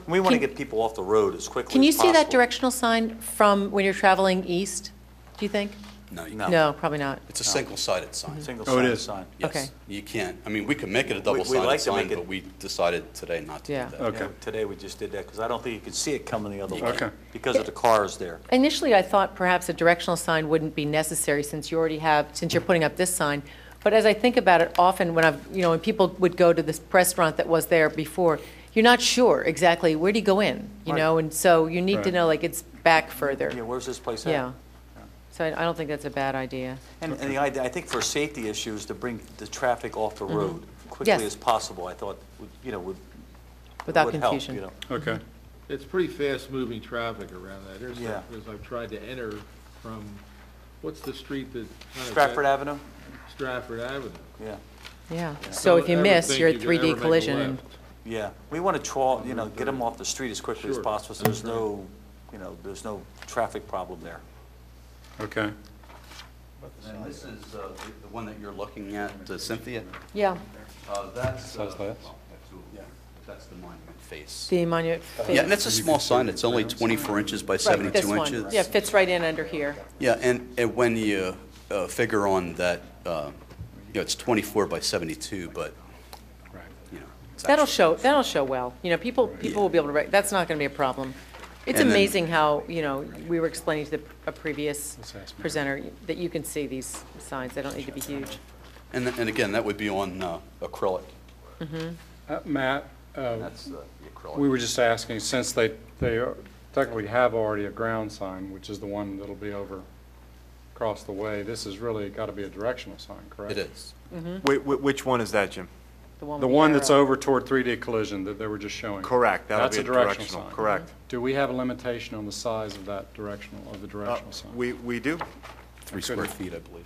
We want to Can- get people off the road as quickly as possible. Can you see that directional sign from when you're traveling east, do you think? No, you No. can't. No, probably not. It's a single-sided sign. Single Oh, it sign is. sign. Yes. Okay. You can't, I mean, we could make it a We- we'd double-sided like to sign, make it- but we decided today not to Yeah. do that. Okay. Yeah, today we just did that, because I don't think you could see it coming the other way. Okay. Because of the cars there. Initially, I thought perhaps a directional sign wouldn't be necessary since you already have, since you're putting up this sign. But as I think about it, often when when people would go to this restaurant that was there before, you're not sure exactly, where do you go in, Right. And so you need to Right. know, like, it's back further. Yeah, where's this place at? Yeah. So I don't think that's a bad idea. And the idea, I think for safety issues, to bring the traffic off the road quickly Yes. as possible, I thought, would Without would help, confusion. Okay. It's pretty fast-moving traffic around that. Yeah. As I've tried to enter from, what's the street that? kind of- Stratford Avenue? Stratford Avenue. Yeah, Yeah. So if you Don't ever miss, think you're you can 3D ever make a collision. and- left. yeah. We want to get them off the street as quickly as Sure. possible, so there's no, there's no traffic problem there. Okay. And this is the one that you're looking at, Cynthia? Yeah, That's, How's that? well, yeah, that's the monument face. the monument. Yeah, and it's a small sign, it's only 24 inches by Right, 72 this one. inches. Yeah, fits right in under here. Yeah, and when you figure on that, it's 24 by 72, but, Right. it's That'll actually- show well. People will be able to, that's not going to be a problem. It's And then- amazing how, we were explaining to a previous Let's ask Mary. presenter that you can see these signs. They don't need to be huge. And again, that would be on acrylic. Matt, That's the acrylic. we were just asking, since they technically have already a ground sign, which is the one that'll be over across the way, this has really got to be a directional sign, correct? It is. Which one is that, Jim? The with one that's arrow. over toward 3D collision that they were just showing. Correct, that'll That's be a a directional directional, sign. correct. Do we have a limitation on the size of that the directional sign? We do? 3 square feet, I believe.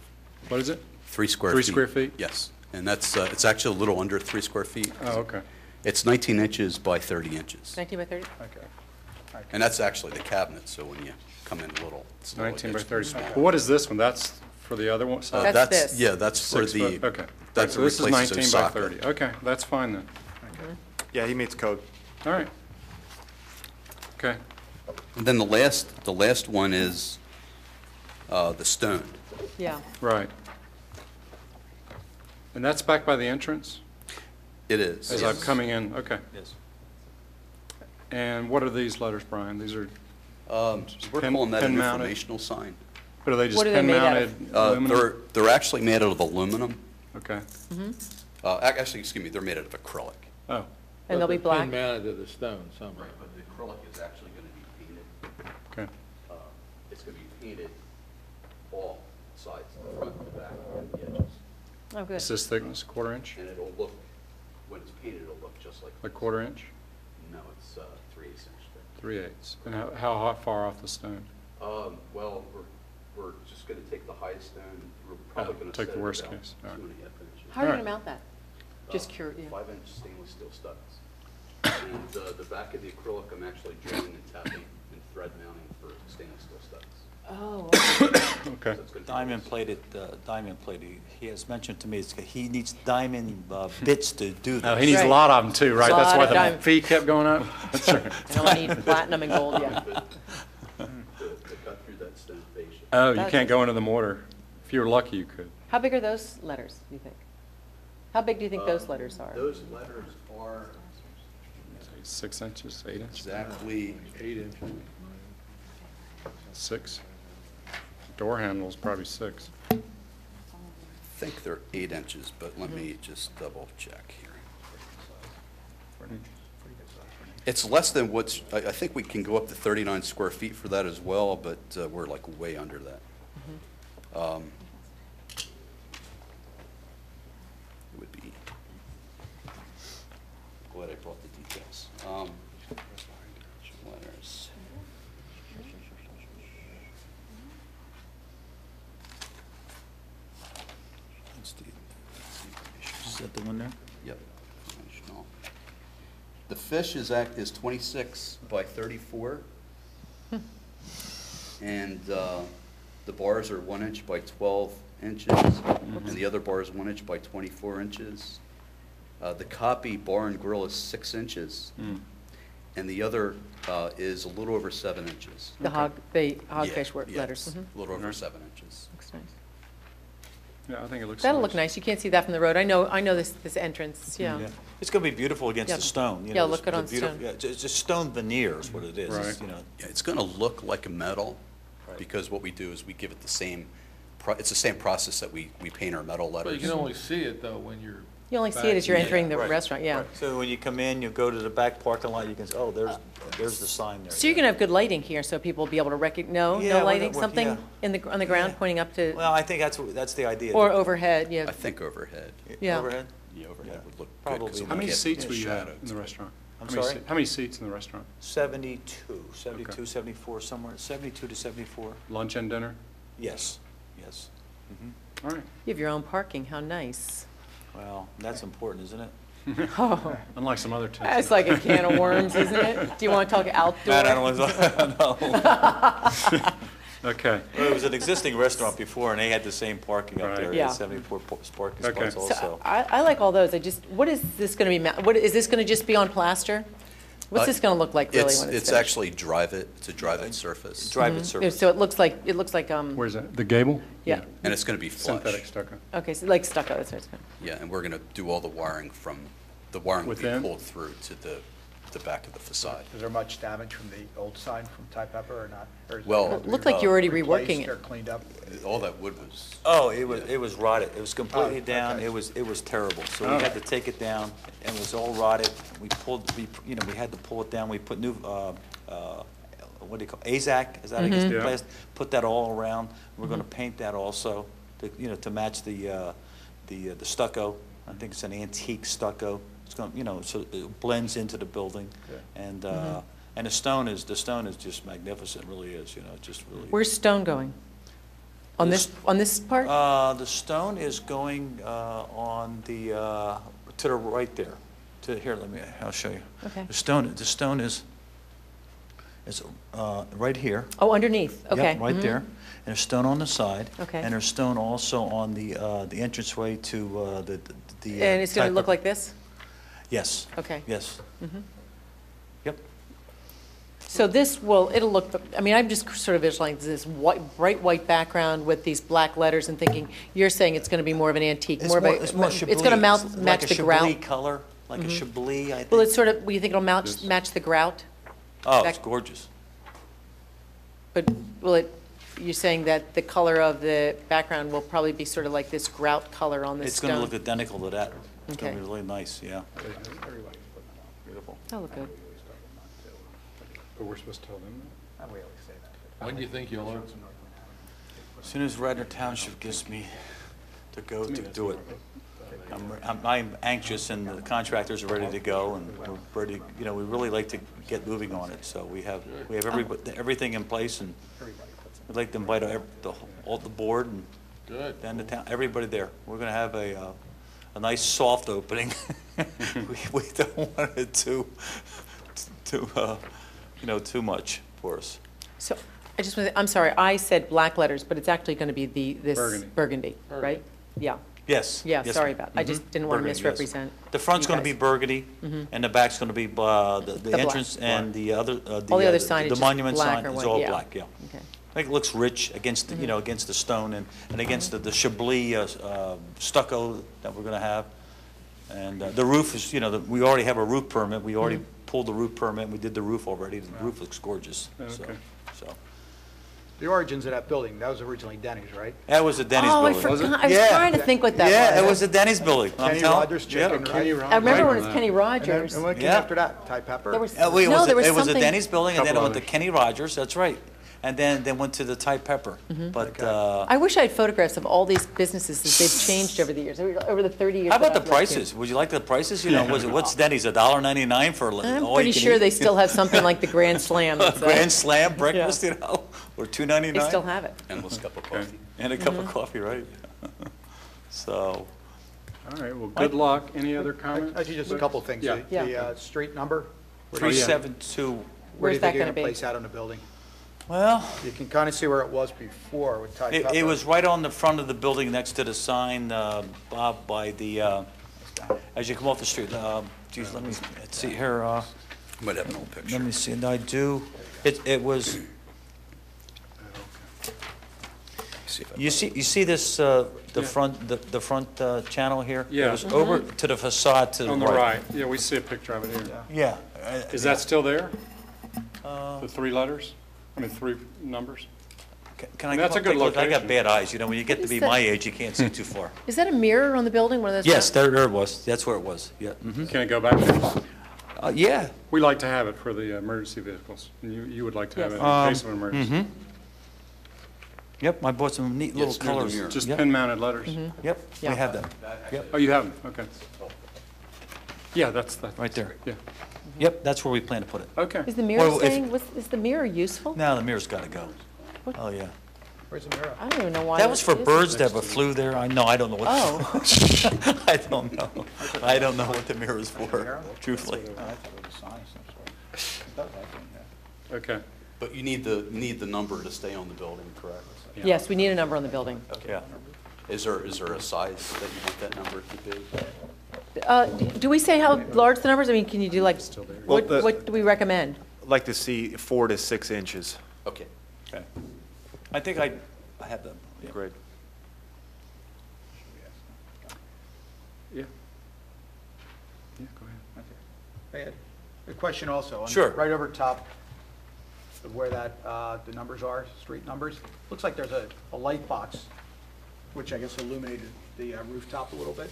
What is it? 3 square 3 feet. square feet? Yes. And that's, it's actually a little under 3 square feet. Oh, okay. It's 19 inches by 30 inches. 19 by 30? Okay. And that's actually the cabinet, so when you come in a little, it's a little 19 by it's 30. small. Well, what is this one? That's for the other one? side? That's this. Yeah, that's for 6 the, foot, okay. that So this is replaces 19 by Osaka. 30. Okay, that's fine then. Yeah, he meets code. All right. Okay. And then the last one is the stone. Yeah. Right. And that's back by the entrance It is. as I'm coming in? Okay. Yes. And what are these letters, Brian? These are, We're pin- calling that an pin-mounted? informational sign. what are they, just What are they made out of? pin-mounted aluminum? They're actually made out of aluminum. Okay. Actually, excuse me, they're made out of acrylic. Oh, And they'll be But black? Pin mounted to the stone somewhere. But the acrylic is actually going to be painted. okay. It's going to be painted all sides, the front, the back, and the edges. Oh, good. Is this thickness, quarter inch? And it'll look, when it's painted, it'll look just like. A quarter inch? No, it's 3/8 inch thick. 3/8. And how far off the stone? Well, we're just going to take the highest stone. We're probably Oh, going to take set the it worst about case. All right. 2.5 inches. How are you All going to right. mount that? Just curious. 5-inch stainless steel studs. And the back of the acrylic, I'm actually drilling and tapping and thread mounting for stainless steel studs. Oh, Okay. So it's gonna be Diamond plated, he has mentioned to me, he needs diamond bits to do Oh, this. he needs a Right. lot of them too, right? Lot That's why of the diamond. fee kept going up? That's right. I don't need platinum and gold yet. to cut through that stone fascia. Oh, you That's- can't go into the mortar. If you were lucky, you could. How big are those letters, do you think? How big do you think those letters are? Those letters are 6 inches, 8 inches, exactly 8 inches. 6? Door handle's probably 6. I think they're 8 inches, but let me just double check here. It's less than what's, I think we can go up to 39 square feet for that as well, but we're like way under that. It would be, glad I brought the details. Letters. Is that the one there? Yep. Dimensional. The fish is 26 by 34. And the bars are 1 inch by 12 inches, and the other bar is 1 inch by 24 inches. The copy bar and grill is 6 inches, and the other is a little over 7 inches. The hogfish Yeah, letters. it's Mhm. a little over 7 inches. Looks nice. Yeah, I think it looks That'll look nice. You can't see that from the road. I know this entrance, yeah. Yeah. It's going to be beautiful against Yeah. the stone. you Yeah, know, look good the on beautiful- stone. Yeah, it's just stone veneer is what it is. It's, Right. you know, Yeah, it's going to look like a metal, because what we do is we give it the same, it's the same process that we paint our metal But you letters. can only see it though when you're. You only see it as you're Yeah, entering the right, restaurant, yeah. So when you come in, you go to the back parking lot, you can say, oh, there's the sign there. So you're gonna have good lighting here, so people will be able to no Yeah, lighting, yeah. something on the ground Yeah. pointing up to, Well, I think that's the idea. or overhead, I yeah. think overhead. Yeah. Overhead? Yeah, overhead would look good. Probably 'cause it not. How many would get seats will you have shadowed. in the restaurant? I'm How many sorry? How many seats in the restaurant? 72, 72, Okay. 74, somewhere, 72 to 74. Lunch and dinner? Yes, yes. All right. You have your own parking, how nice. Well, that's important, isn't it? Oh, Unlike some other towns. that's like a can of worms, isn't it? Do you want to talk outdoor? I don't know. Okay. Well, it was an existing restaurant before, and they had the same parking up Right. there. They Yeah. had 74 parking Okay. spots So also. I like all those, what is this gonna be, is this gonna just be on plaster? What's this gonna look like really when it's It's finished? actually it's a drive-it surface. Drive-it service. So it looks like, Where's that? The gable? yeah, And it's going to be flush. Synthetic stucco. okay, so like stucco, that's what it's gonna. Yeah, and we're going to do all the wiring will be Within? pulled through to the back of the facade. Is there much damage from the old sign from Type Pepper or not? Or is it Well- It looked like you're already reworking replaced it. or cleaned up? All that wood was, Oh, it was rotted. It was completely Oh, down. okay. It was terrible. So Oh. we had to take it down, and it was all rotted. We had to pull it down. We put new, what do you call, AZAC, is that, I guess, Mhm. the Yeah. place? Put that all around. We're gonna paint that also, to match the stucco. I think it's an antique stucco. It's gonna, so it blends into the building. And, and the stone is just magnificent, really is, just really. Where's stone going? On this part? The stone is going on to the right there. Here, I'll show you. Okay. The stone is right here. Oh, underneath, Yep, okay. right mhm. there. And there's stone on the side. Okay. And there's stone also on the entranceway to the. And it's gonna Type look of- like this? Yes. Okay. Yes. Yep. So it'll look, I'm just sort of visualizing this bright white background with these black letters and thinking, you're saying it's gonna be more of an antique, It's more of more, a, it's more it's Chablis. gonna It's match the grout? Like a Chablis color, like a Chablis, I think. Well, it's sort of, you think it'll match the grout? Oh, back- it's gorgeous. But you're saying that the color of the background will probably be sort of like this grout color on this It's stone? going to look identical to that. It's going Okay. to be really nice, yeah. Beautiful. That'll look good. But we're supposed to tell them that? We always say that. When do you think you'll open? As soon as Radnor Township gives me the go to do it. I'm anxious, and the contractors are ready to go, and we're ready, we really like to get moving on it. So we have everything in place, and we'd like to invite all the board and Good. then the town, everybody there. We're going to have a a nice soft opening. We don't want it too, too much for us. So, I just, I'm sorry, I said black letters, but it's actually going to be this Burgundy. burgundy, right? Yeah, Yes. yeah, yes, sorry ma'am. about, I just didn't want to Burgundy, yes. misrepresent. The front's you going to be guys. burgundy, and the back's going to be, the black. entrance and the other, All the other signage the is monument black sign or is what? all Yeah. black, yeah. Okay. I think it looks rich against, against the stone and against the Chablis stucco that we're going to have. And the roof is, we already have a roof permit. We already pulled the roof permit. We did the roof already. The roof looks gorgeous. Okay. So The origins of that building, that was originally Denny's, right? that was a Denny's Oh, I building. forgot, I was Yeah. trying to think what that was. Yeah, it was a Denny's building. I'm Kenny telling- Rogers Chicken, Yeah. right? I remember when it was Right. Kenny And Rogers. what came Yeah. after that? Thai pepper? There was, It no, was, there was it was a something. Denny's building, and then it Couple went to others. Kenny Rogers. That's right. And then went to the Thai pepper. But I wish I had photographs of all these businesses as they've changed over the years, over the 30 years. how about that the I've lived here. prices? Would you like the prices? What's Denny's, $1.99 for all I'm you pretty can sure eat? they still have something like the Grand Slam. that's, Grand Slam breakfast, or $2.99. They still have it. Endless cup of coffee. And a cup of coffee, right? So, All right, well, good luck. Any other comments? Actually, just a couple things. Yeah. The Yeah. street number, yeah. 372, where do Where's you that think you're gonna going to be? place that on the building? well, You can kind of see where it was before with Thai pepper. it was right on the front of the building next to the sign, Bob, by the, as you come off the street. Geez, let's see here, Might have an old picture. let me see, and I do, it was, See if I- you see this, the front channel here? Yeah. It was over to the facade to the right. On the right, yeah, we see a picture of it here. Yeah. Is that still there? The 3 letters? I mean, 3 numbers? Can I That's come a up, good take look? I got location. bad eyes, when you get What to be is that? my age, you can't see too far. Is that a mirror on the building, one of those? Yes, there it was, that's where it was, yeah. Mhm. Can it go back there? Yeah. We like to have it for the emergency vehicles. And you would like to have it in Yes. case of an emergency. Yep, I bought some neat little It's near the colors. mirror. Just Yep. pin-mounted letters? Yep, we Yeah. have them, Oh, you have them, okay. Yeah, that's, right there. yeah, Yep, that's where we plan to put it. okay. Is the mirror Well, if- staying, is the mirror useful? Now the mirror's gotta go. Oh, yeah. Where's the mirror? I don't even know why. That was for it is. birds that flew there. I don't know what. Oh. I don't know. I don't know what the mirror is for, truthfully. Okay. But you need the number to stay on the building, correct? Yes, we need a number on the building. Yeah. Is there a size that you want that number to be? Do we say how large the numbers? I mean, can you do like, Well, what do we recommend? Like to see 4 to 6 inches. Okay. Okay. I think I have them. Yeah. Great. Yeah. Yeah, go ahead. I had a question also. Sure. Right over top of where that, the numbers are, street numbers, looks like there's a light box, which I guess illuminated the rooftop a little bit.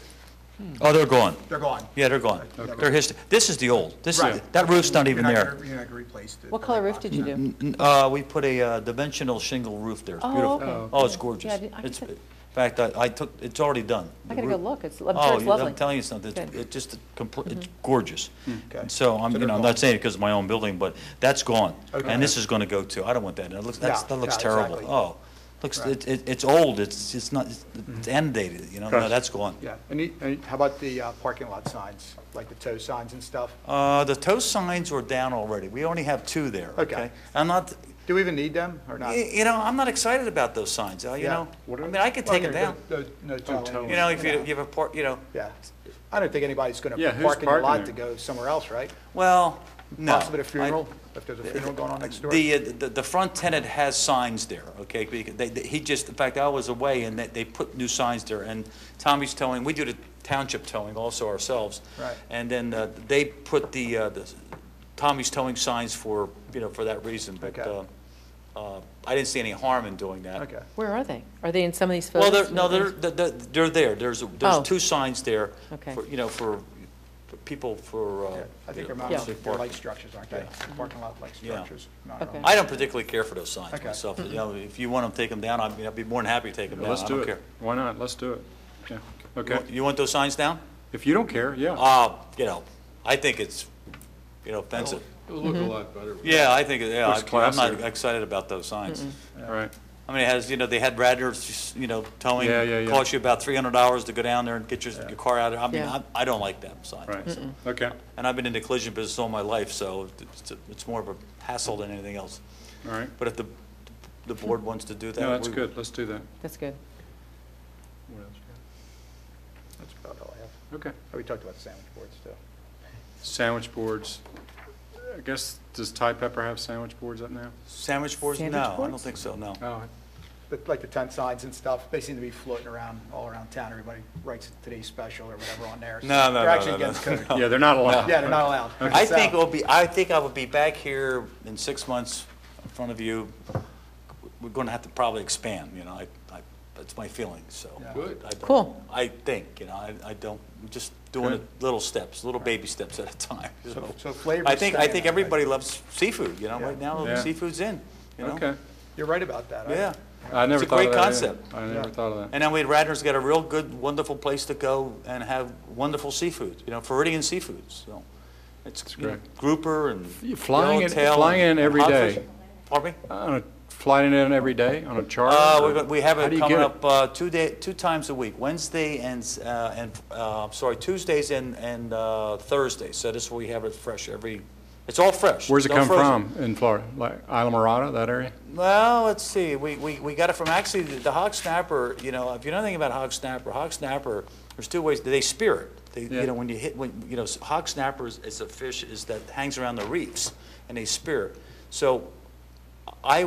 Oh, they're gone. They're gone. Yeah, they're gone. They're history. This is the old. Right. That roof's not even there. You're not going to replace it. What color roof did you do? We put a dimensional shingle roof there. It's Oh, beautiful. okay. Oh, it's gorgeous. Yeah, I It's, guess in fact, I took, it's already done. I The gotta go roof- look. I'm sure Oh, it's yeah, lovely. I'm telling you something, Good. it's just it's gorgeous. Okay. And so I'm, So they're I'm gone. not saying it because of my own building, but that's gone. Okay. And this is gonna go too. I don't want that. It looks, that looks yeah, terrible. exactly. Oh, looks, Right. it's old, it's not, it's inundated, no, Correct. that's gone. Yeah, and how about the parking lot signs, like the tow signs and stuff? The tow signs are down already. We only have 2 there, Okay. okay? I'm not, Do we even need them or not? I'm not excited about those signs, you Yeah. know? What are I mean, I could take them down. No towing. You know, if you have a part, Yeah. I don't think anybody's going Yeah, to who's park in the lot parking to there? go somewhere else, right? well, no. Possibly a funeral, if there's a funeral going on next door? The front tenant has signs there, okay? Because he just, in fact, I was away, and they put new signs there, and Tommy's Towing, we do the Township Towing also ourselves. Right. And then they put the Tommy's Towing signs for, for that reason, but Okay. I didn't see any harm in doing that. Okay. Where are they? Are they in some of these Well, photos? they're there. There's Oh. 2 signs there, Okay. for people, for. I think they're you know, mounted street they're parking. light structures, aren't they? Parking lot light Yeah. structures. mounted Okay. on- I don't particularly care for those signs Okay. myself. If you want them to take them down, I'd be more than happy to take them down. Let's I do don't it. care. Why not? Let's do it. Yeah, okay. You want those signs down? If you don't care, yeah. I think it's, offensive. It'll look a lot better. Yeah, I think, Looks I'm not classier. excited about those signs. All right. I mean, it has, they had Radnor's, towing. Yeah. Cost you about $300 to go down there and get your car out of there. I mean, Yeah. I don't like them signs. Right, okay, And I've been in the collision business all my life, so it's more of a hassle than anything else. all right. But if the board wants to do that. No, that's we- good, let's do that. That's good. What else you That's about all I have. got? Okay. Oh, we talked about the sandwich boards, too. Sandwich boards, I guess, does Thai Pepper have sandwich boards up now? Sandwich boards? Sandwich No, I don't boards? think so, no. Oh, Like the tent signs and stuff, they seem to be floating around, all around town. Everybody writes today's special or whatever on there. So No, They're actually against code. yeah, they're not allowed. Yeah, they're not allowed. I So- think I will be back here in 6 months in front of you. We're going to have to probably expand, that's my feeling, so. Yeah. Good. I don't- Cool. I think, I don't, I'm just doing it little steps, little baby steps at a time. So flavor. I think everybody loves seafood, right now, Yeah. seafood's in, Okay, You're right about that. Yeah. I never It's a thought great of that either. concept. I never Yeah. thought of that. And then Radnor's got a real good, wonderful place to go and have wonderful seafood, Floridian seafood, so. It's great. grouper and Flying yellowtail in and every hogfish. day. Pardon me? Flying in every day on a charter? We have How do it you coming get up 2 times a week, Wednesday Tuesdays and Thursdays. So this we have it fresh it's all fresh. Where's it It's all come frozen. from in Florida? Like Isla Morada, that area? Well, let's see. We got it from actually the hog snapper. If you know anything about hog snapper, there's 2 ways. They spear it. Yeah. When you hit hog snapper is a fish that hangs around the reefs, and they spear it. So I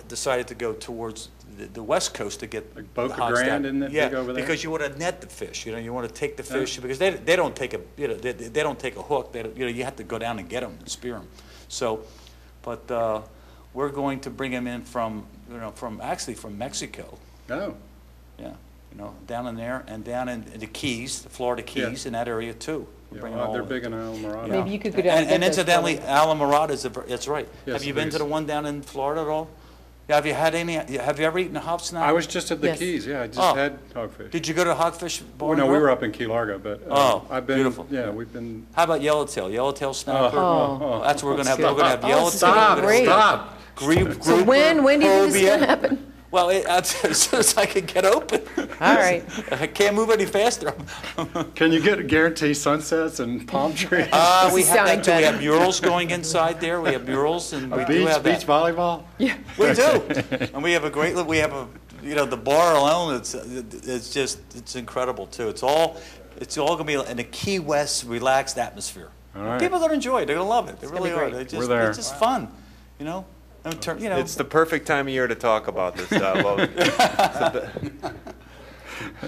decided to go towards the west coast to get Like Boca the hog Grande, snapper. isn't it Yeah, big over there? because you want to net the fish. You want to take the fish because they don't take a they don't take a hook. You have to go down and get them and spear them. So, but we're going to bring them in from from Mexico. Oh, Yeah, down in there and down in the Keys, the Florida Keys, in that area too. We're yeah, bringing well, all they're of big in Isla Morada. Maybe you could go down and And get those incidentally, for me. Isla Morada that's right. Yes, Have you it been to is. the one down in Florida at all? Yeah, have you ever eaten a hog snapper? I was just at the Yes. Keys, yeah, I just Oh. had hogfish. Did you go to Hogfish Bar? Well, and no, we Grill? were up in Key Largo, but Oh, I've been, beautiful. yeah, we've been. How about yellowtail? Yellowtail snapper? Oh. That's what we're gonna have. We're gonna have Oh, yellowtail. stop, we're gonna have stop. Grouper, So when do you think this is cobia. gonna happen? Well, as soon as I can get open. All right. I can't move any faster. Can you guarantee sunsets and palm trees? This We is have sounding that too. We better. have murals going inside there. We have murals and we do Beach have that. volleyball? We do. And we have the bar alone, it's incredible too. It's all gonna be in a Key West relaxed atmosphere. All right. People are gonna enjoy it. They're gonna love it. They gonna really be are. great. We're there. It's just fun, It's the perfect time of year to talk about this stuff.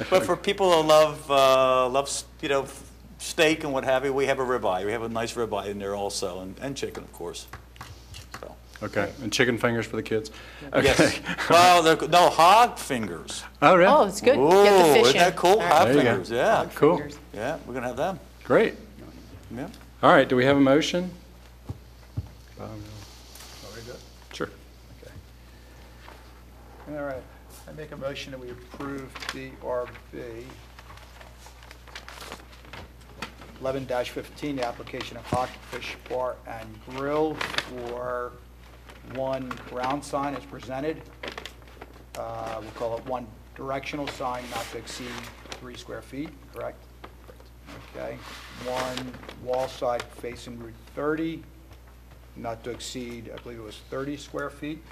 But for people who love steak and what have you, we have a ribeye. We have a nice ribeye in there also, and chicken, of course. So. Okay, and chicken fingers for the kids? Okay. Yes. Well, no, hog fingers. Oh, really? Oh, it's good. Get the Ooh, fish isn't that in. cool? All right. Hog There you go. fingers, yeah. Cool. Fingers. Yeah, we're gonna have them. Great. Yeah. All right, do we have a motion? Sure. All right. I make a motion that we approve DRB 11-15, the application of Hogfish Bar and Grill for one ground sign as presented. We'll call it one directional sign not to exceed 3 square feet, correct? Okay. One wall side facing Route 30, not to exceed, I believe it was 30 square feet.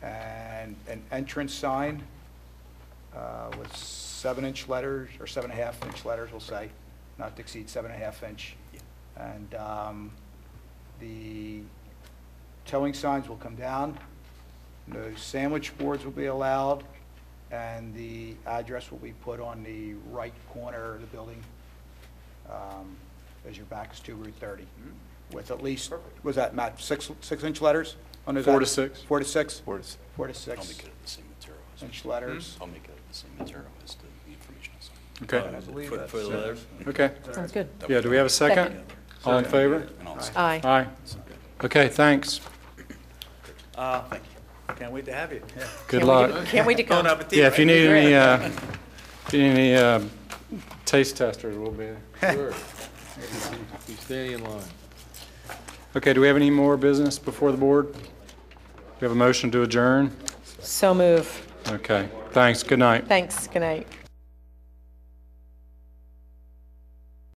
And an entrance sign with 7-inch letters, or 7.5-inch letters, we'll say, not to exceed 7.5-inch. And the towing signs will come down. No sandwich boards will be allowed, and the address will be put on the right corner of the building as your back is to Route 30, with at least, was that, Matt, 6-inch letters on those? 4 to 6. 4 to 6? 4 to 6. 4 to I'll 6 make it the same material. inch letters. I'll make it the same material as the informational sign. Okay, And I believe For that's the letters? okay. Sounds good. Yeah, do we have a second? Second. All in favor? And I'll Aye. Aye. Okay, thanks. Thank you. Can't wait to have you. Good luck. Can't wait to come. Yeah, if you need any taste testers, we'll be there. Sure. Be standing in line. Okay, do we have any more business before the board? We have a motion to adjourn? So move. Okay, thanks, good night. Thanks, good night.